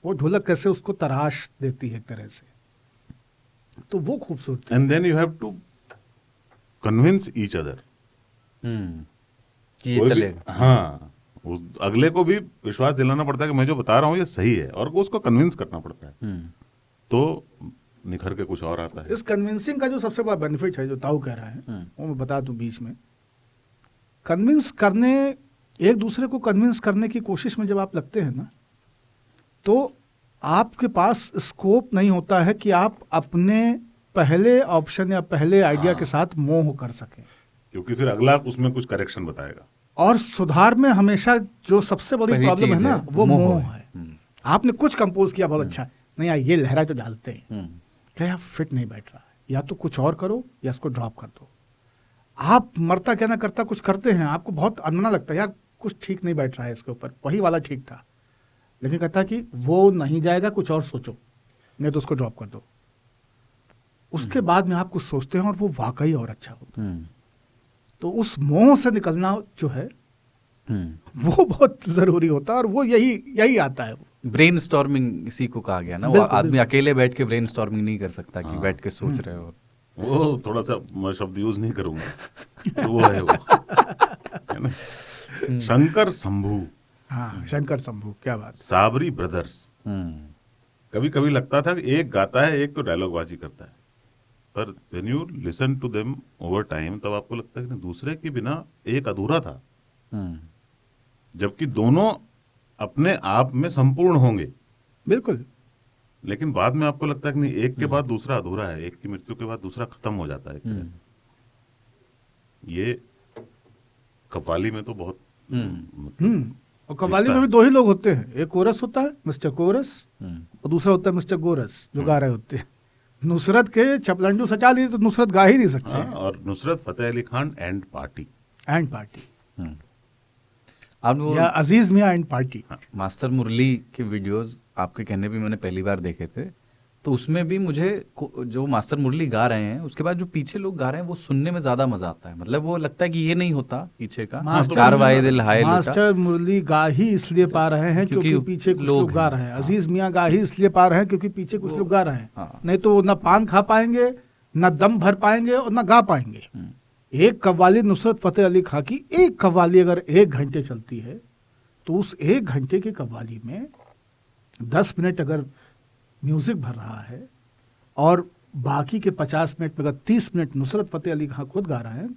वो ढोलक कैसे उसको तराश देती है एक तरह से, तो वो खूबसूरत। And then you have to convince each other कि ये चलेगा। हाँ, अगले को भी विश्वास दिलाना पड़ता है कि मैं जो बता रहा हूँ ये सही है, और उसको कन्विंस करना पड़ता है, तो निखर के कुछ और आता है। इस कन्विंसिंग का जो सबसे बड़ा बेनिफिट है, जो ताऊ कह रहा है, वो मैं बता दूं बीच में, कन्विंस करने, एक दूसरे को कन्विंस करने की कोशिश में जब आप लगते हैं ना, तो आपके पास स्कोप नहीं होता है कि आप अपने पहले ऑप्शन या पहले आइडिया के साथ मोह कर सकें, क्योंकि फिर अगला उसमें कुछ करेक्शन बताएगा। और सुधार में हमेशा जो सबसे बड़ी प्रॉब्लम है ना, वो मोह है। आपने कुछ कंपोज किया बहुत अच्छा, नहीं यार ये लहरा तो डालते हैं, क्या यार फिट नहीं बैठ रहा है, या तो कुछ और करो या इसको ड्रॉप कर दो। आप मरता क्या ना करता कुछ करते हैं, आपको बहुत अनमना लगता है, यार कुछ ठीक नहीं बैठ रहा है इसके ऊपर, वही वाला ठीक था, लेकिन कहता है कि वो नहीं जाएगा, कुछ और सोचो, नहीं तो उसको ड्रॉप कर दो। उसके बाद में आप कुछ सोचते हैं और वो वाकई और अच्छा होता है। तो उस मोह से निकलना जो है वो बहुत जरूरी होता है, और वो यही आता है। ब्रेन स्टॉर्मिंग इसी को कहा गया ना, वो आदमी अकेले बैठ के ब्रेन स्टॉर्मिंग नहीं कर सकता कि बैठ के सोच रहे हो। वो थोड़ा सा मैं शब्द यूज नहीं करूंगा, तो वो है ना, शंकर शंभू। हाँ, शंकर शंभू, क्या बात। साबरी ब्रदर्स, कभी कभी लगता था कि एक गाता है, एक तो डायलॉग बाजी करता है, पर when you listen to them over time, तब आपको लगता है कि दूसरे के बिना एक अधूरा था, जबकि दोनों अपने आप में संपूर्ण होंगे। बिल्कुल। लेकिन बाद में आपको लगता है कि नहीं, एक के बाद दूसरा अधूरा है, एक की मृत्यु के बाद दूसरा खत्म हो जाता है एक तरह से। ये कव्वाली में तो बहुत और कव्वाली में भी दो ही लोग होते हैं, एक कोरस होता है मिस्टर कोरस, और दूसरा होता है मिस्टर गोरस जो गा रहे होते हैं। नुसरत के चपलंडू सचा लिए तो नुसरत गा ही नहीं सकते। और नुसरत फतेह अली खान एंड पार्टी या अजीज मियां एंड पार्टी। मास्टर मुरली के वीडियोस आपके कहने पे मैंने पहली बार देखे थे, तो उसमें भी मुझे जो मास्टर मुरली गा रहे हैं उसके बाद जो पीछे लोग गा रहे हैं वो सुनने में ज्यादा मजा आता है। मतलब वो लगता है कि ये नहीं होता पीछे का चार वाए दिल हाय लुटा। मास्टर मुरली गा ही इसलिए पा रहे हैं क्योंकि पीछे कुछ लोग गा रहे हैं। अजीज मियां गा ही इसलिए पा रहे हैं क्योंकि पीछे कुछ लोग गा रहे हैं। नहीं तो ना पान खा पाएंगे, ना दम भर पाएंगे और ना गा पाएंगे। एक कव्वाली नुसरत फतेह अली खां की, एक कव्वाली अगर 1 घंटे चलती है तो उस 1 घंटे की कव्वाली में 10 मिनट अगर म्यूजिक भर रहा है और बाकी के 50 मिनट में अगर 30 मिनट नुसरत फतेह अली खां खुद गा रहे हैं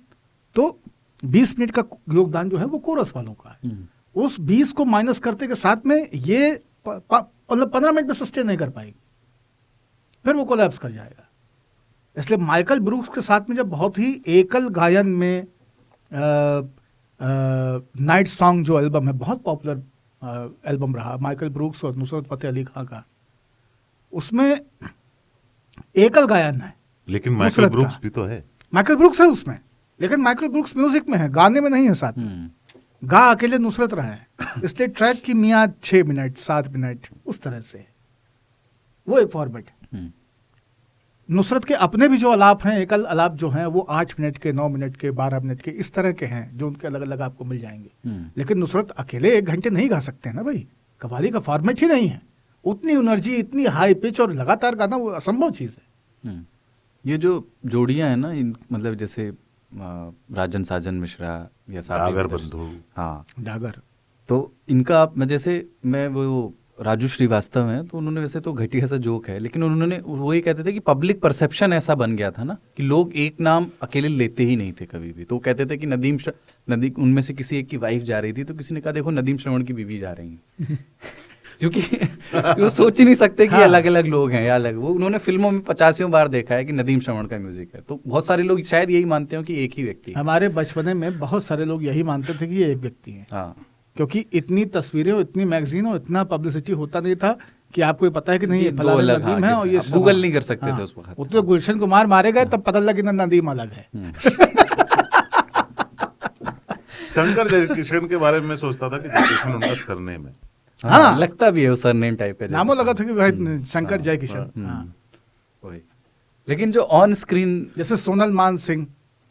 तो 20 मिनट का योगदान जो है वो कोरस वालों का है। उस 20 को माइनस करते के साथ में ये मतलब 15 मिनट में सस्टेन नहीं कर पाएगी, फिर वो कोलैप्स कर जाएगा। इसलिए माइकल ब्रूक्स के साथ में जब बहुत ही एकल गायन में नाइट सॉन्ग जो एल्बम है, बहुत पॉपुलर एल्बम रहा माइकल ब्रूक्स और नुसरत फतेह अली खां का, उसमें एकल गायन है। लेकिन माइकल ब्रूक्स भी तो है। माइकल ब्रूक्स है उसमें, लेकिन माइकल ब्रूक्स म्यूजिक में है, गाने में नहीं है साथ में। गा अकेले नुसरत रहे हैं, इसलिए ट्रैक की मियाद 6 मिनट 7 मिनट उस तरह से, वो एक फॉर्मेट है। नुसरत के अपने भी जो अलाप हैं, एकल अलाप जो हैं, वो 8 मिनट के, 9 मिनट के, 12 मिनट के, इस तरह के हैं जो उनके अलग अलग आपको मिल जाएंगे। लेकिन नुसरत अकेले 1 घंटे नहीं गा सकते हैं ना भाई, कव्वाली का फॉर्मेट ही नहीं है। उतनी एनर्जी, इतनी हाई पिच और लगातार गाना वो असंभव चीज़ है। ये जो जोड़ियां हैं ना, मतलब जैसे राजन साजन मिश्रा या डागर बंधु, हाँ डागर, तो इनका आप मैं वो राजू श्रीवास्तव हैं, तो उन्होंने वैसे तो घटिया सा जोक है, लेकिन उन्होंने वो ये कहते थे कि पब्लिक परसेप्शन ऐसा बन गया था ना कि लोग एक नाम अकेले लेते ही नहीं थे कभी भी। तो वो कहते थे कि नदीम उनमें से किसी एक की वाइफ जा रही थी, तो किसी ने कहा देखो नदीम श्रवण की बीवी जा रही है क्योंकि वो सोच ही नहीं सकते कि अलग अलग लोग हैं या अलग। वो उन्होंने फिल्मों में 50 बार देखा है कि नदीम श्रवण का म्यूजिक है, तो बहुत सारे लोग शायद यही मानते हो कि एक ही व्यक्ति है। हमारे बचपने में बहुत सारे लोग यही मानते थे कि ये एक व्यक्ति है। हाँ, क्योंकि इतनी तस्वीरें और इतनी मैगजीन और इतना पब्लिसिटी होता नहीं था कि आपको ये पता है कि नहीं ये फलाना नदीम है और ये गूगल नहीं कर सकते थे उस वक्त। वो तो गुलशन कुमार मारे गए तब पता लगा कि नदीम अलग है। शंकर जयकिशन के बारे में सोचता था कि जयकिशन उनका सरनेम है। हाँ, लगता भी है वो सरनेम टाइप का, नामों लगा था कि भाई शंकर जयकिशन। वही, लेकिन जो ऑन स्क्रीन जैसे सोनल मान सिंह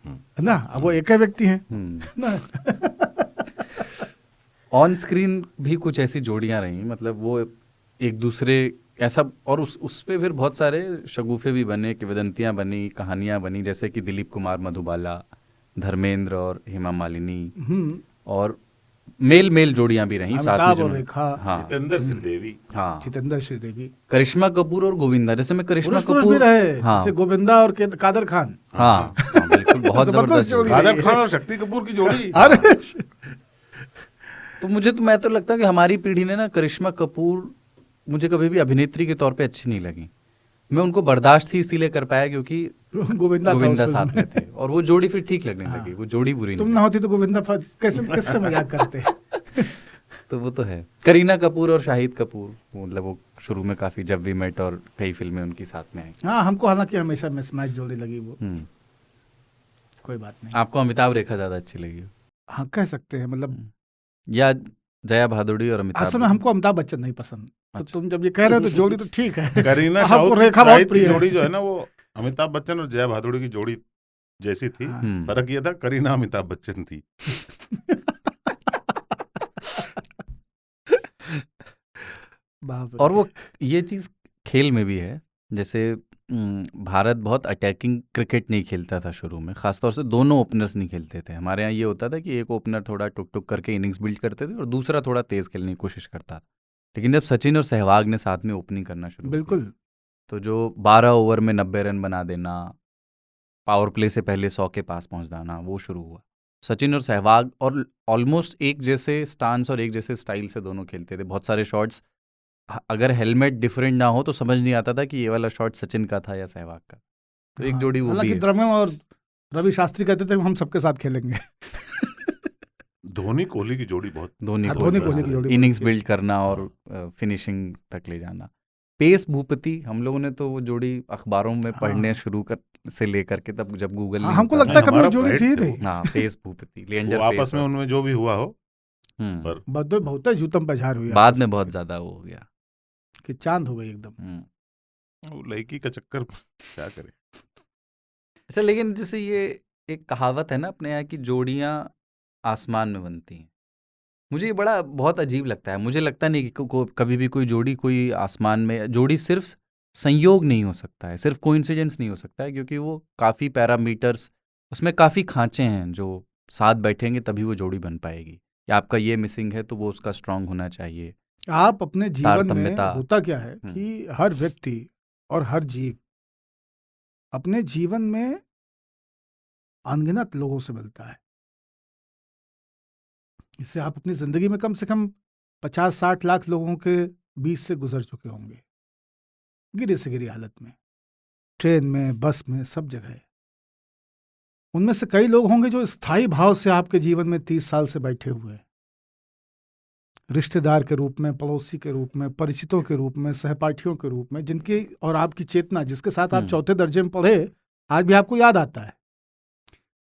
है ना, अब वो एक ही व्यक्ति है ना। ऑन स्क्रीन भी कुछ ऐसी जोड़ियां रही, मतलब वो एक दूसरे ऐसा, और उस पे फिर बहुत सारे शगुफे भी बने, किंवदंतियां बनी, कहानियां बनी, जैसे कि दिलीप कुमार मधुबाला, धर्मेंद्र और हेमा मालिनी, और मेल जोड़ियां भी रही साथ में, हाँ, जितेंद्र श्रीदेवी, हाँ, जितेंद्र श्रीदेवी, करिश्मा कपूर और गोविंदा। जैसे मैं करिश्मा कपूर भी रहे, हाँ, जैसे गोविंदा और कादर खान, हाँ, बिल्कुल बहुत जबरदस्त जोड़ी, कादर खान और शक्ति कपूर की जोड़ी। अरे तो मैं तो लगता है कि हमारी पीढ़ी ने ना, करिश्मा कपूर मुझे कभी भी अभिनेत्री के तौर पे अच्छी नहीं लगी। मैं उनको बर्दाश्त ही इसीलिए कर पाया क्योंकि गोविंदा साथ में थे, और वो जोड़ी फिर ठीक लगने लगी। वो जोड़ी बुरी तुम ना होती तो गोविंदा कैसे मजाक करते। तो वो तो है। करीना कपूर और शाहिद कपूर, मतलब वो शुरू में काफी जब वी मेट और कई फिल्में उनकी साथ में आई। हाँ, हमको हालांकि हमेशा मिसमैच जोड़ी लगी वो। कोई बात नहीं। आपको अमिताभ रेखा ज्यादा अच्छी लगी? हाँ, कह सकते हैं, मतलब या जया भादुड़ी और अमिताभ? असल में हमको अमिताभ बच्चन नहीं पसंद। तो तुम जब ये कह रहे हो तो जोड़ी तो ठीक है। करीना शाहिद की जोड़ी जो है ना, वो अमिताभ बच्चन और जया भादुड़ी की जोड़ी जैसी थी। फर्क ये था करीना अमिताभ बच्चन थी। और वो ये चीज खेल में भी है, जैसे भारत बहुत अटैकिंग क्रिकेट नहीं खेलता था शुरू में, खासतौर से दोनों ओपनर्स नहीं खेलते थे। हमारे यहाँ ये होता था कि एक ओपनर थोड़ा टुक टुक करके इनिंग्स बिल्ड करते थे और दूसरा थोड़ा तेज खेलने की कोशिश करता था। लेकिन जब सचिन और सहवाग ने साथ में ओपनिंग करना शुरू बिल्कुल, तो जो 12 ओवर में 90 रन बना देना, पावर प्ले से पहले 100 के पास पहुंच जाना, वो शुरू हुआ। सचिन और सहवाग और ऑलमोस्ट एक जैसे स्टांस और एक जैसे स्टाइल से दोनों खेलते थे। बहुत सारे शॉट्स अगर हेलमेट डिफरेंट ना हो तो समझ नहीं आता था कि ये वाला शॉट सचिन का था या सहवाग का। तो एक जोड़ी वो भी है। द्रविड़ और रवि शास्त्री कहते थे हम सबके साथ खेलेंगे। धोनी कोहली की जोड़ी बहुत, धोनी कोहली की जोड़ी, इनिंग्स बिल्ड करना और फिनिशिंग तक ले जाना। पेस भूपति, हम लोगों ने तो वो जोड़ी अखबारों में पढ़ने शुरू से लेकर के तब जब गूगल हमको लगता है कभी जोड़ी थी नहीं। हाँ, पेस भूपति, लिएंडर पेस, आपस में उनमें जो भी हुआ हो, पर बहुत जूतम पछाड़ हुई बाद में, बहुत ज्यादा वो हो गया कि चांद हो गई एकदम। वो लड़की का चक्कर क्या करे। अच्छा, लेकिन जैसे ये एक कहावत है ना अपने यहाँ की, जोड़ियाँ आसमान में बनती हैं। मुझे ये बड़ा बहुत अजीब लगता है। मुझे लगता नहीं कि कभी भी कोई जोड़ी कोई आसमान में, जोड़ी सिर्फ संयोग नहीं हो सकता है, सिर्फ कोइंसिडेंस नहीं हो सकता है, क्योंकि वो काफ़ी पैरामीटर्स उसमें काफ़ी खांचे हैं जो साथ बैठेंगे तभी वो जोड़ी बन पाएगी। या आपका ये मिसिंग है तो वो उसका स्ट्रांग होना चाहिए। आप अपने जीवन में तारतम्यता। होता क्या है कि हर व्यक्ति और हर जीव अपने जीवन में अनगिनत लोगों से मिलता है। इससे आप अपनी जिंदगी में कम से कम 50-60 लाख लोगों के बीच से गुजर चुके होंगे, गिरी से गिरी हालत में, ट्रेन में, बस में, सब जगह। उनमें से कई लोग होंगे जो स्थायी भाव से आपके जीवन में 30 साल से बैठे हुए हैं, रिश्तेदार के रूप में, पड़ोसी के रूप में, परिचितों के रूप में, सहपाठियों के रूप में, जिनकी और आपकी चेतना, जिसके साथ आप चौथे दर्जे में पढ़े, आज भी आपको याद आता है।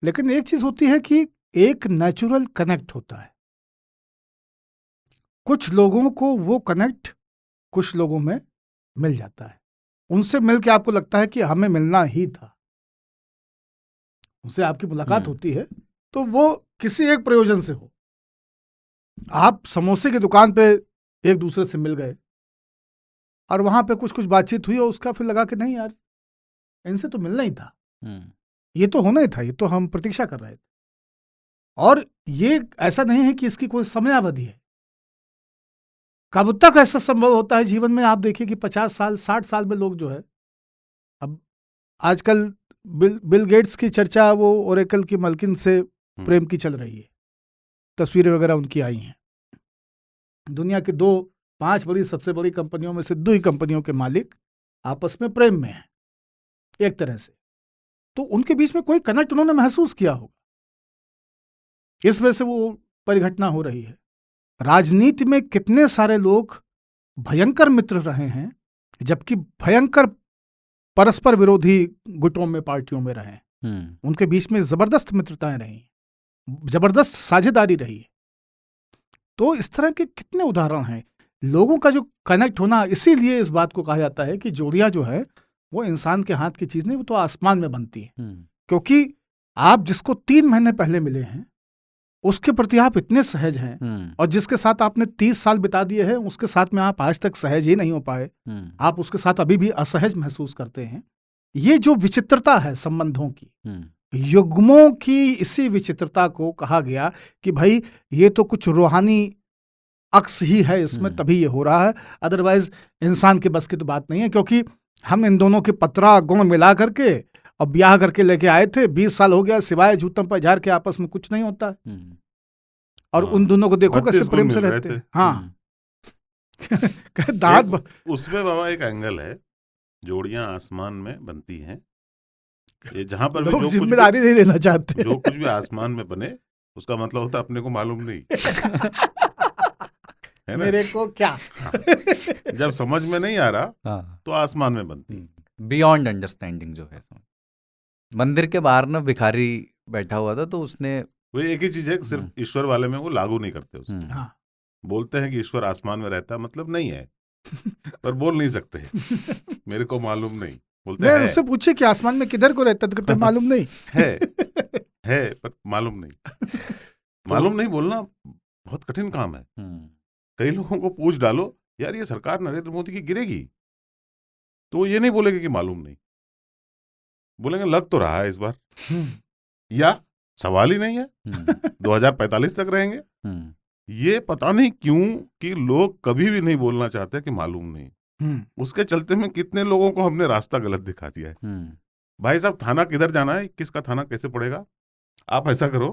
लेकिन एक चीज होती है कि एक नेचुरल कनेक्ट होता है। कुछ लोगों को वो कनेक्ट कुछ लोगों में मिल जाता है, उनसे मिलके आपको लगता है कि हमें मिलना ही था। उनसे आपकी मुलाकात होती है तो वो किसी एक प्रयोजन से हो। आप समोसे की दुकान पे एक दूसरे से मिल गए और वहां पे कुछ कुछ बातचीत हुई और उसका फिर लगा कि नहीं यार, इनसे तो मिलना ही था, ये तो होना ही था, ये तो हम प्रतीक्षा कर रहे थे। और ये ऐसा नहीं है कि इसकी कोई समयावधि है। कब तक ऐसा संभव होता है जीवन में? आप देखिए कि 50 साल 60 साल में लोग जो है, अब आजकल बिल गेट्स की चर्चा वो ओरेकल की मलकिन से प्रेम की चल रही है, तस्वीरें वगैरह उनकी आई हैं। दुनिया की 5 बड़ी सबसे बड़ी कंपनियों में से 2 ही कंपनियों के मालिक आपस में प्रेम में हैं एक तरह से। तो उनके बीच में कोई कनेक्ट उन्होंने महसूस किया होगा, इस वजह से वो परिघटना हो रही है। राजनीति में कितने सारे लोग भयंकर मित्र रहे हैं, जबकि भयंकर परस्पर विरोधी गुटों में, पार्टियों में रहे। उनके बीच में जबरदस्त मित्रताएं रही, जबरदस्त साझेदारी रही। तो इस तरह के कितने उदाहरण हैं लोगों का जो कनेक्ट होना। इसीलिए इस बात को कहा जाता है कि जोड़ियां जो है वो इंसान के हाथ की चीज नहीं, वो तो आसमान में बनती है। क्योंकि आप जिसको 3 महीने पहले मिले हैं उसके प्रति आप इतने सहज हैं, और जिसके साथ आपने 30 साल बिता दिए हैं उसके साथ में आप आज तक सहज ही नहीं हो पाए, आप उसके साथ अभी भी असहज महसूस करते हैं। ये जो विचित्रता है संबंधों की, युग्मों की, इसी विचित्रता को कहा गया कि भाई ये तो कुछ रूहानी अक्स ही है इसमें, तभी ये हो रहा है, अदरवाइज इंसान के बस की तो बात नहीं है। क्योंकि हम इन दोनों के पत्रा गुण मिला करके अब ब्याह करके लेके आए थे, 20 साल हो गया, सिवाय जूतम पर झाड़ के आपस में कुछ नहीं होता है। और उन दोनों को देखो कैसे प्रेम से रहते हैं। हाँ दांत उसमें बाबा एक एंगल है, जोड़ियां आसमान में बनती हैं। ये जहां पर लोग जिम्मेदारी नहीं लेना चाहते, जो कुछ भी आसमान में बने उसका मतलब होता है अपने को मालूम नहीं है ना? मेरे को क्या जब समझ में नहीं आ रहा तो आसमान में बनती है। बियॉन्ड अंडरस्टैंडिंग जो है। मंदिर के बाहर ना भिखारी बैठा हुआ था, तो उसने वो एक ही चीज है, सिर्फ ईश्वर वाले में वो लागू नहीं करते उसको। हाँ। बोलते हैं कि ईश्वर आसमान में रहता है, मतलब नहीं है पर बोल नहीं सकते मेरे को मालूम नहीं बोलते हैं। उससे पूछे कि आसमान में किधर को रहता है, तो मालूम नहीं है पर मालूम नहीं। मालूम नहीं बोलना बहुत कठिन काम है। कई लोगों को पूछ डालो, यार ये सरकार नरेंद्र मोदी की गिरेगी, तो वो ये नहीं बोलेंगे कि मालूम नहीं, बोलेंगे लग तो रहा है इस बार, या सवाल ही नहीं है 2045 तक रहेंगे। ये पता नहीं क्यों कि लोग कभी भी नहीं बोलना चाहते कि मालूम नहीं। उसके चलते में कितने लोगों को हमने रास्ता गलत दिखा दिया है। भाई साहब थाना किधर जाना है, किसका थाना कैसे पड़ेगा, आप ऐसा करो,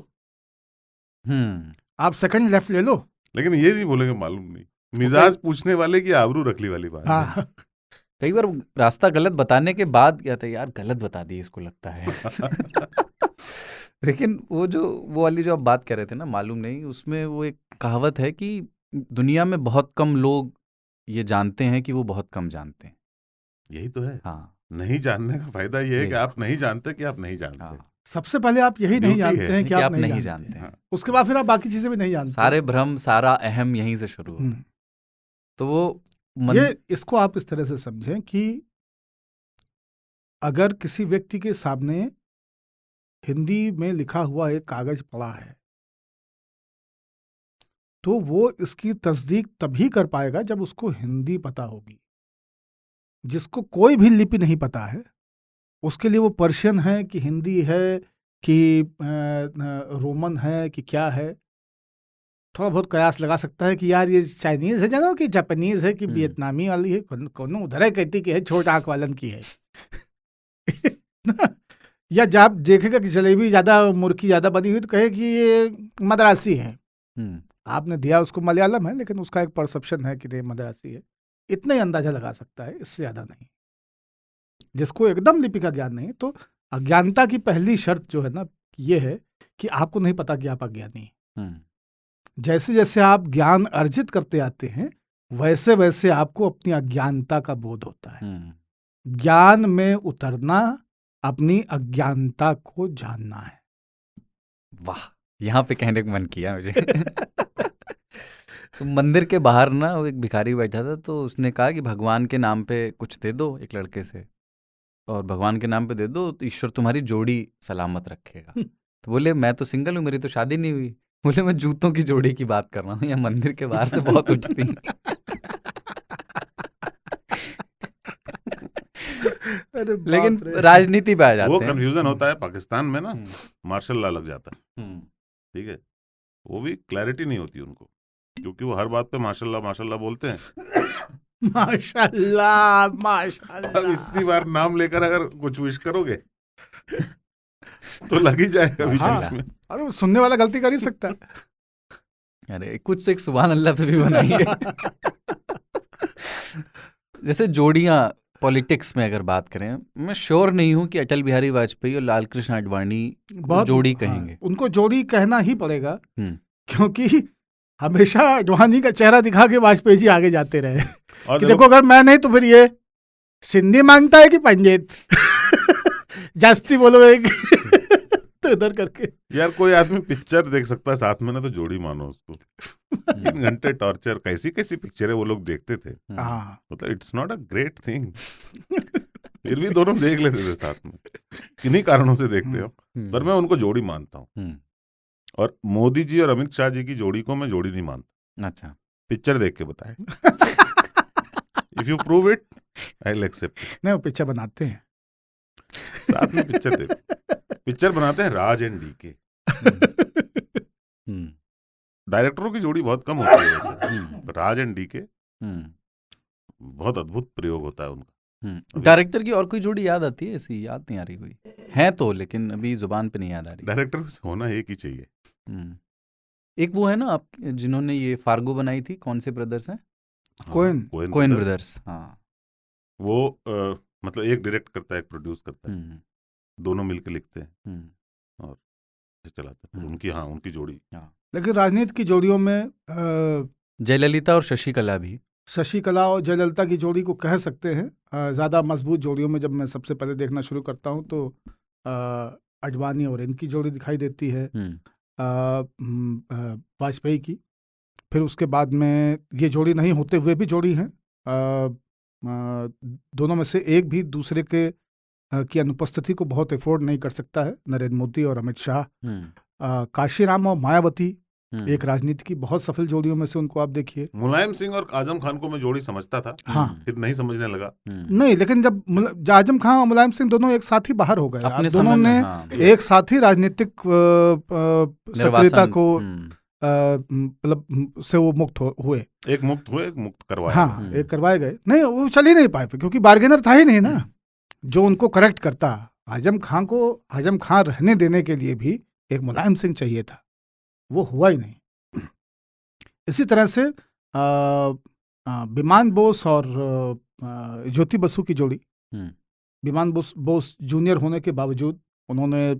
आप सेकंड लेफ्ट ले लो, लेकिन ये नहीं बोलेंगे मालूम नहीं। मिजाज पूछने वाले की आबरू रखली वाली बात है। कई बार रास्ता गलत बताने के बाद क्या था, यार गलत बता दिए इसको लगता है लेकिन वो वाली जो आप बात कर रहे थे ना, मालूम नहीं, उसमें वो एक कहावत है कि दुनिया में बहुत कम लोग ये जानते हैं कि वो बहुत कम जानते हैं। यही तो है। हाँ, नहीं जानने का फायदा ये है कि आप नहीं जानते कि आप नहीं जानते। हाँ। सबसे पहले आप यही नहीं जानते हैं कि आप नहीं जानते हैं। उसके बाद फिर आप बाकी चीजें भी नहीं जानते। सारे भ्रम, सारा अहम यहीं से शुरू होता है। तो वो ये इसको आप इस तरह से समझें कि अगर किसी व्यक्ति के सामने हिंदी में लिखा हुआ एक कागज पड़ा है, तो वो इसकी तस्दीक तभी कर पाएगा जब उसको हिंदी पता होगी। जिसको कोई भी लिपि नहीं पता है, उसके लिए वो पर्शियन है कि हिंदी है कि रोमन है कि क्या है, थोड़ा बहुत कयास लगा सकता है कि यार ये चाइनीज है जानो कि जापानीज है कि वियतनामी वाली है, कौन उधर है कहती कि है छोट आंख वालन की है या जब देखेगा कि जलेबी ज्यादा मुर्की ज्यादा बनी हुई तो कहे कि ये मद्रासी है। आपने दिया उसको मलयालम है, लेकिन उसका एक परसेप्शन है कि ये मद्रासी है। इतना ही अंदाजा लगा सकता है, इससे ज्यादा नहीं। जिसको एकदम लिपि का ज्ञान नहीं, तो अज्ञानता की पहली शर्त जो है ना ये है कि आपको नहीं पता कि आप अज्ञानी हैं। जैसे जैसे आप ज्ञान अर्जित करते आते हैं वैसे वैसे आपको अपनी अज्ञानता का बोध होता है। ज्ञान में उतरना अपनी अज्ञानता को जानना है। वाह, यहाँ पे कहने का मन किया मुझे तो मंदिर के बाहर ना वो एक भिखारी बैठा था, तो उसने कहा कि भगवान के नाम पे कुछ दे दो एक लड़के से, और भगवान के नाम पे दे दो तो ईश्वर तुम्हारी जोड़ी सलामत रखेगा। तो बोले मैं तो सिंगल हूँ, मेरी तो शादी नहीं हुई। बोले मैं जूतों की जोड़ी की बात कर रहा हूँ, या मंदिर के बाहर से बहुत उठती लेकिन राजनीति पे आ जाते हैं। वो कंफ्यूजन होता है पाकिस्तान में ना, मार्शल लॉ लग जाता है, ठीक है, वो भी क्लैरिटी नहीं होती उनको, क्योंकि वो हर बात पे माशाल्लाह बोलते हैं माशाल्लाह माशाल्लाह। अब इतनी बार नाम लेकर अगर कुछ विश करोगे तो लग ही जाएगा बीच में। अरे वो सुनने वाला गलती कर ही सकता है। अरे कुछ से एक सुभान अल्लाह पे भी बनाइए जैसे जोड़ियां पॉलिटिक्स में अगर बात करें, मैं श्योर नहीं हूं कि अटल बिहारी वाजपेयी और लाल कृष्ण आडवाणी जोड़ी कहेंगे। उनको जोड़ी कहना ही पड़ेगा, क्योंकि हमेशा आडवाणी का चेहरा दिखा के वाजपेयी जी आगे जाते रहे कि देखो अगर मैं नहीं तो फिर ये सिंधी मांगता है कि पंडित जास्ती बोलो तो इधर करके। यार कोई आदमी पिक्चर देख सकता है साथ में ना, तो जोड़ी मानो उसको। 3 घंटे टॉर्चर, कैसी कैसी पिक्चरें वो लोग देखते थे, मतलब it's not a great thing फिर भी दोनों देख लेते थे साथ में, किन्हीं कारणों से देखते हो, पर मैं उनको जोड़ी मानता हूँ। और मोदी जी और अमित शाह जी की जोड़ी को मैं जोड़ी नहीं मानता। अच्छा, पिक्चर देख के बताए if you prove it I will accept. नहीं, वो पिक्चर बनाते हैं साथ में, पिक्चर बनाते हैं राज एंड डीके। डायरेक्टरों की जोड़ी बहुत कम होती है वैसे, राज एंड डीके बहुत अद्भुत प्रयोग होता है उनका। डायरेक्टर की और कोई जोड़ी याद आती है? ऐसी याद नहीं आ रही कोई है तो, लेकिन अभी जुबान पे नहीं याद आ रही। डायरेक्टर होना एक ही चाहिए। एक वो है ना आप जिन्होंने ये फार्गो बनाई थी, कौन से ब्रदर्स हैं? Koen brothers. हाँ, वो मतलब एक डायरेक्ट करता है, एक प्रोड्यूस करता है, दोनों मिलकर लिखते हैं और चलाते हैं उनकी जोड़ी। लेकिन राजनीति की जोड़ियों में जयललिता और शशिकला भी, शशिकला और जयललिता की जोड़ी को कह सकते हैं ज़्यादा मजबूत जोड़ियों में। जब मैं सबसे पहले देखना शुरू करता हूँ तो आडवाणी और इनकी जोड़ी दिखाई देती है, वाजपेयी की। फिर उसके बाद में ये जोड़ी नहीं होते हुए भी जोड़ी हैं, दोनों में से एक भी दूसरे के की अनुपस्थिति को बहुत अफोर्ड नहीं कर सकता है, नरेंद्र मोदी और अमित शाह। काशीराम और मायावती एक राजनीति की बहुत सफल जोड़ियों में से उनको आप देखिए। मुलायम सिंह और आजम खान को मैं जोड़ी समझता था, फिर नहीं समझने लगा। नहीं, लेकिन जब आजम खान और मुलायम सिंह दोनों एक साथ ही बाहर हो गए, दोनों ने एक साथ ही राजनीतिक सक्रियता को मतलब से वो मुक्त हुए, एक मुक्त करवाए। हाँ, एक करवाए गए। नहीं, वो चल ही नहीं पाए क्योंकि बार्गेनर था ही नहीं ना जो उनको करेक्ट करता। आजम खान को आजम खान रहने देने के लिए भी एक मुलायम सिंह चाहिए था, वो हुआ ही नहीं। इसी तरह से विमान बोस और ज्योति बसु की जोड़ी, विमान बोस जूनियर होने के बावजूद उन्होंने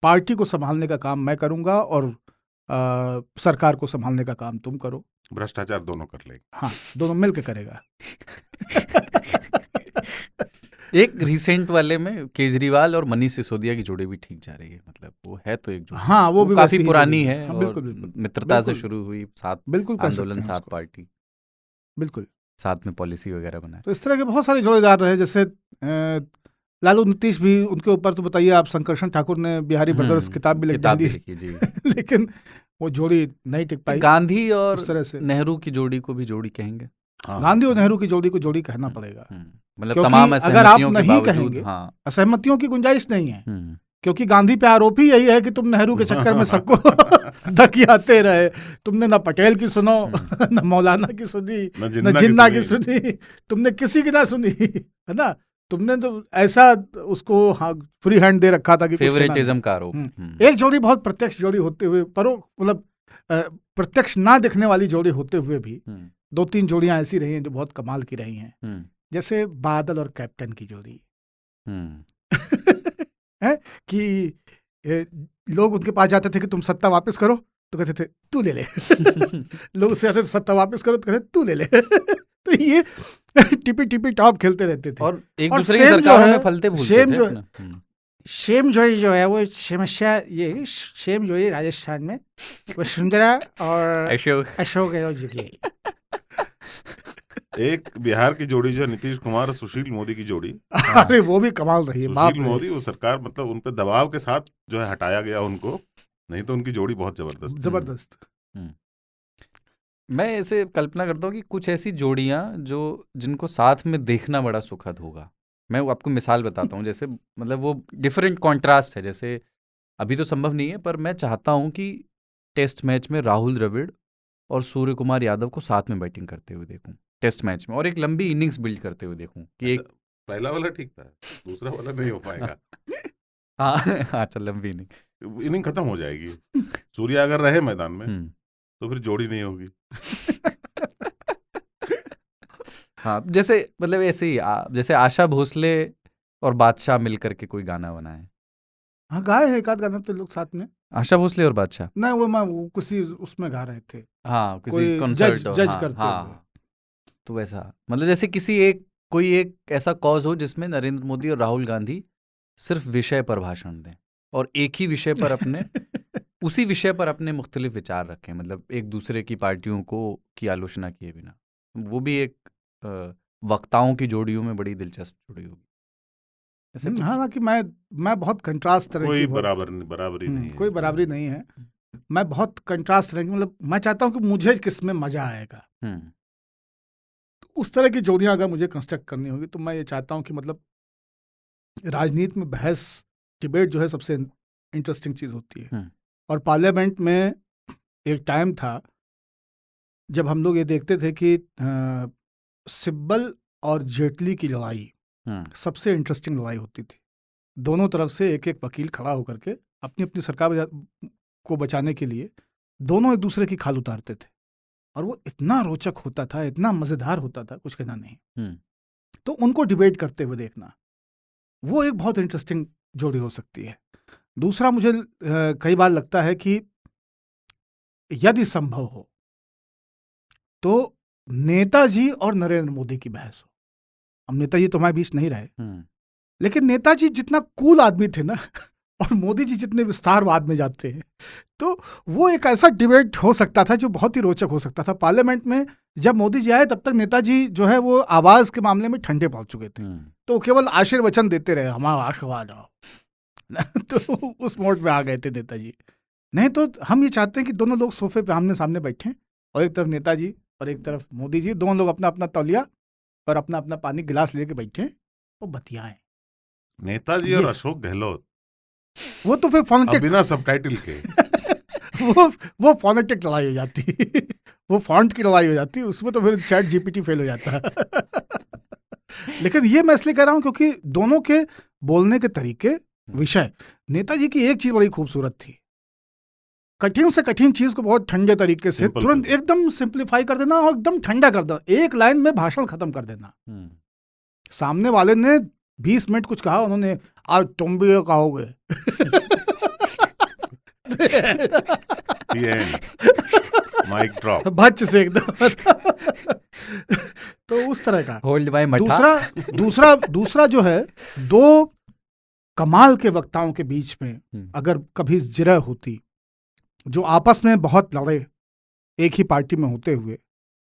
पार्टी को संभालने का काम मैं करूंगा और सरकार को संभालने का काम तुम करो, भ्रष्टाचार दोनों कर लेंगे। हाँ, दोनों मिलकर करेगा। एक रिसेंट वाले में केजरीवाल और मनीष सिसोदिया की जोड़ी भी ठीक जा रही है, मतलब वो है तो एक जोड़ी। हाँ, वो भी काफी पुरानी है। हाँ, बिल्कुल, मित्रता से शुरू हुई, साथ बिल्कुल आंदोलन, साथ पार्टी, बिल्कुल साथ में पॉलिसी वगैरह बनाए। तो इस तरह के बहुत सारे जोड़ेदार रहे, जैसे लालू नीतीश भी, उनके ऊपर तो बताइए आप, शंकरशन ठाकुर ने बिहारी ब्रदर्स किताब भी लिख डाली लेकिन वो जोड़ी नहीं टिक पाई। गांधी और नेहरू की जोड़ी को भी जोड़ी कहेंगे? गांधी और नेहरू की जोड़ी को जोड़ी कहना पड़ेगा, मतलब तमाम अगर आप नहीं कहेंगे, असहमतियों की गुंजाइश नहीं है क्योंकि गांधी पे आरोप ही यही है कि तुम नेहरू के चक्कर में सबको धकियाते रहे। तुमने ना पटेल की सुनो, न मौलाना की सुनी, न जिन्ना की सुनी, तुमने किसी की ना सुनी, है ना। तुमने तो ऐसा उसको फ्री हैंड दे रखा था कि फेवरेटिज्म का आरोप। एक जोड़ी बहुत प्रत्यक्ष जोड़ी होते हुए, मतलब प्रत्यक्ष ना दिखने वाली जोड़ी होते हुए भी 2-3 जोड़ियां ऐसी रही हैं जो बहुत कमाल की रही हैं। जैसे बादल और कैप्टन की जोड़ी है कि लोग उनके पास जाते थे कि तुम सत्ता वापस करो, तो कहते थे तू ले ले। लोग उससे आते थे सत्ता वापस करो, तो कहते तू ले ले। तो ये टिपी टॉप खेलते रहते थे और एक दूसरे की सरकारों में फलते फूलते थे। शेम जोई जो है वो समस्या, ये शेम जोई राजस्थान में वो सुंदरा और अशोक गहलोत की। एक बिहार की जोड़ी जो है नीतीश कुमार और सुशील मोदी की जोड़ी, अरे वो भी कमाल रही है। सुशील मोदी वो सरकार मतलब उन पे दबाव के साथ जो है हटाया गया उनको, नहीं तो उनकी जोड़ी बहुत जबरदस्त। मैं ऐसे कल्पना करता हूँ कि कुछ ऐसी जोड़ियां जो जिनको साथ में देखना बड़ा सुखद होगा। मैं आपको मिसाल बताता हूँ, जैसे मतलब वो डिफरेंट कॉन्ट्रास्ट है। जैसे अभी तो संभव नहीं है, पर मैं चाहता हूँ कि टेस्ट मैच में राहुल द्रविड़ और सूर्य कुमार यादव को साथ में बैटिंग करते हुए देखूं टेस्ट मैच में, और एक लंबी इनिंग्स बिल्ड करते हुए देखूं कि एक पहला वाला ठीक था, दूसरा वाला नहीं हो पाएगा। हाँ चल, लंबी इनिंग खत्म हो जाएगी। सूर्य अगर रहे मैदान में तो फिर जोड़ी नहीं होगी। हाँ, जैसे मतलब ऐसे ही जैसे आशा भोसले और बादशाह मिलकर के कोई गाना बनाए। हाँ, गाए हैं एक आध गाना तो लोग साथ में, आशा भोसले और बादशाह। नहीं वो किसी उसमें गा रहे थे। हाँ, किसी कंसर्ट जज करते हुए। तो वैसा मतलब जैसे कोई एक ऐसा कॉज हो जिसमें नरेंद्र मोदी और राहुल गांधी सिर्फ विषय पर भाषण दें और एक ही विषय पर अपने उसी विषय पर अपने मुख्तलिफ विचार रखें, मतलब एक दूसरे की पार्टियों की आलोचना किए बिना। वो भी एक वक्ताओं की जोड़ियों में बड़ी दिलचस्प जोड़ी होगी। हालांकि मैं बहुत कंट्रास्ट तरह की, बराबरी नहीं है, कोई बराबरी नहीं है। मैं बहुत कंट्रास्ट तरह की, मतलब मैं चाहता हूँ कि मुझे किसमें मजा आएगा। तो उस तरह की जोड़ियां अगर मुझे कंस्ट्रक्ट करनी होगी तो मैं ये चाहता हूँ कि मतलब राजनीति में बहस, डिबेट जो है सबसे इंटरेस्टिंग चीज होती है। और पार्लियामेंट में एक टाइम था जब हम लोग ये देखते थे कि सिब्बल और जेटली की लड़ाई सबसे इंटरेस्टिंग लड़ाई होती थी। दोनों तरफ से एक एक वकील खड़ा होकर के अपनी अपनी सरकार को बचाने के लिए दोनों एक दूसरे की खाल उतारते थे, और वो इतना रोचक होता था, इतना मजेदार होता था, कुछ कहना नहीं। तो उनको डिबेट करते हुए देखना, वो एक बहुत इंटरेस्टिंग जोड़ी हो सकती है। दूसरा, मुझे कई बार लगता है कि यदि संभव हो तो नेताजी और नरेंद्र मोदी की बहस हो। अब नेताजी तो हमारे बीच नहीं रहे, लेकिन नेताजी जितना कूल आदमी थे ना, और मोदी जी जितने विस्तारवाद में जाते हैं, तो वो एक ऐसा डिबेट हो सकता था जो बहुत ही रोचक हो सकता था। पार्लियामेंट में जब मोदी जी आए तब तक नेताजी जो है वो आवाज के मामले में ठंडे पहुंच चुके थे, तो केवल आशीर्वचन देते रहे, हमारा आशीर्वाद आओ। तो उस मोड में आ गए थे नेताजी। नहीं तो हम ये चाहते हैं कि दोनों लोग सोफे पे आमने सामने बैठे, और एक तरफ नेताजी और एक तरफ मोदी जी, दोनों लोग अपना अपना तौलिया और अपना अपना पानी गिलास लेके बैठे और बतियाएं। नेताजी और अशोक गहलोत, वो तो फिर फोनेटिक, बिना सबटाइटल के वो फोनेटिक लड़ाई हो जाती। वो फॉन्ट की लड़ाई हो जाती, उसमें तो फिर चैट जीपीटी फेल हो जाता। लेकिन ये मैं इसलिए कह रहा हूं क्योंकि दोनों के बोलने के तरीके, विषय, नेताजी की एक चीज बड़ी खूबसूरत थी, कठिन से कठिन चीज को बहुत ठंडे तरीके से तुरंत एकदम सिंप्लीफाई कर देना और एकदम ठंडा कर देना, एक लाइन में भाषण खत्म कर देना। सामने वाले ने 20 मिनट कुछ कहा, उन्होंने आज तुम भी कहोगे। माइक ड्रॉप, बच से एकदम। तो उस तरह का होल्ड बाय मठा। दूसरा जो है, दो कमाल के वक्ताओं के बीच में अगर कभी जिरह होती, जो आपस में बहुत लड़े एक ही पार्टी में होते हुए,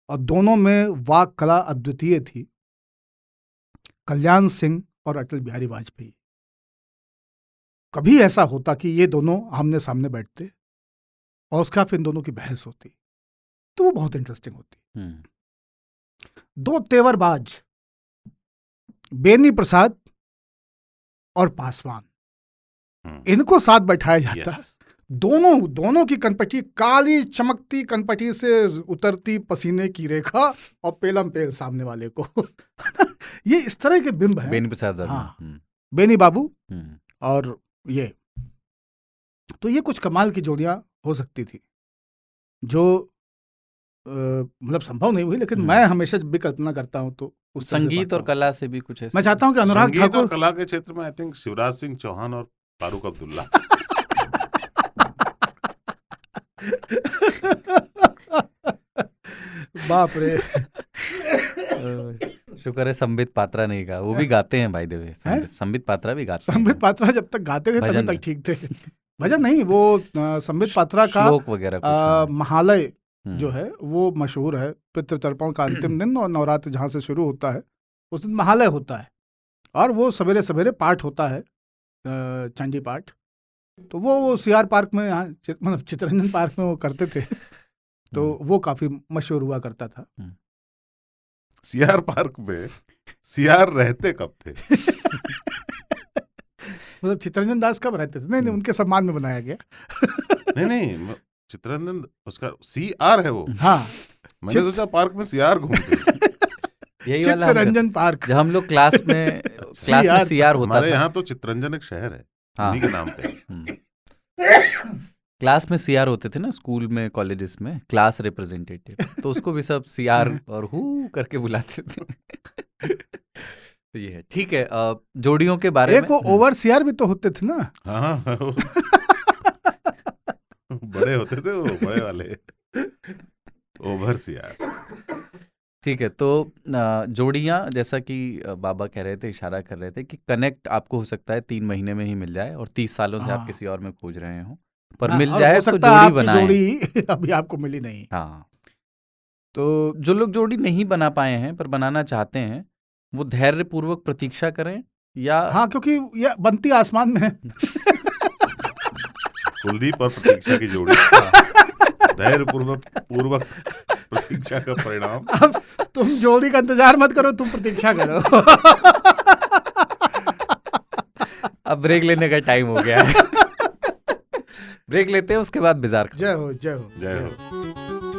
और दोनों में वाक कला अद्वितीय थी, कल्याण सिंह और अटल बिहारी वाजपेयी। कभी ऐसा होता कि ये दोनों आमने सामने बैठते और उसका फिर इन दोनों की बहस होती, तो वो बहुत इंटरेस्टिंग होती। दो तेवरबाज, बेनी प्रसाद और पासवान, इनको साथ बैठाया जाता, यस दोनों की कनपटी, काली चमकती कनपटी से उतरती पसीने की रेखा और पेलम पेल सामने वाले को। ये इस तरह के बिंब हैं। बेनी प्रसाद वर्मा। हाँ, बेनी बाबू और ये, तो ये कुछ कमाल की जोड़ियां हो सकती थी जो मतलब संभव नहीं हुई, लेकिन मैं हमेशा जब भी कल्पना करता हूँ तो उस तरह से संगीत पाता और हूँ। कला से भी कुछ ऐसा मैं चाहता हूँ कि अनुराग संगीत और ठाकुर, कला के क्षेत्र में आई थिंक शिवराज सिंह चौहान और फारूक अब्दुल्ला। बाप रे। शुक्र है संबित पात्रा नहीं गा, वो भी गाते हैं भाई देवे, संबित पात्रा भी गाते हैं। संबित पात्रा जब तक गाते थे तभी भजन तक में। ठीक थे। भजन नहीं, वो संबित पात्रा का श्लोक वगैरह कुछ, हाँ। महालय जो है वो मशहूर है। पितृतर्पण का अंतिम दिन और नवरात्र जहाँ से शुरू होता है उस दिन महालय होता है, और वो सवेरे सवेरे पाठ होता है, चंडी पाठ। तो वो सीआर पार्क में, यहाँ मतलब चित्तरंजन पार्क में वो करते थे, तो वो काफी मशहूर हुआ करता था। सीआर पार्क में सीआर रहते कब थे? मतलब चित्तरंजन दास कब रहते थे? नहीं, उनके सम्मान में बनाया गया। नहीं, चित्तरंजन उसका सीआर है वो। हाँ, मैंने सोचा पार्क में सीआर घूमते। यही वाला चित्तरंजन पार्क। जब हम लोग क्लास में सीआर होता हमारे था। यहाँ तो चित्तरंजन एक शहर है, उन्हीं के नाम पे। क्लास में सीआर होते थे ना, स्कूल में, कॉलेजेस में, क्लास रिप्रेजेंटेटिव, तो उसको भी सब सीआर और हु करके बुलाते थे। तो ये है, ठीक है। जोड़ियों के बारे में एक वो ओवर सीआर भी तो होते थे ना। हाँ, बड़े होते थे वो, बड़े वाले ओवर सीआर। ठीक है। तो जोड़ियाँ, जैसा कि बाबा कह रहे थे, इशारा कर रहे थे कि कनेक्ट आपको हो सकता है 3 महीने में ही मिल जाए, और 30 सालों से आप किसी और में खोज रहे हो, पर मिल जाए तो जोड़ी बनाए। जोड़ी अभी आपको मिली नहीं। हाँ, तो जो लोग जोड़ी नहीं बना पाए हैं पर बनाना चाहते हैं, वो धैर्य पूर्वक प्रतीक्षा करें, या हाँ, क्योंकि ये बनती आसमान में है। कुलदीप और प्रतीक्षा की जोड़ी, धैर्य पूर्वक प्रतीक्षा का परिणाम। अब तुम जोड़ी का इंतजार मत करो, तुम प्रतीक्षा करो। अब ब्रेक लेने का टाइम हो गया है। ब्रेक लेते हैं, उसके बाद बिजार। जय हो, जय हो, जय हो।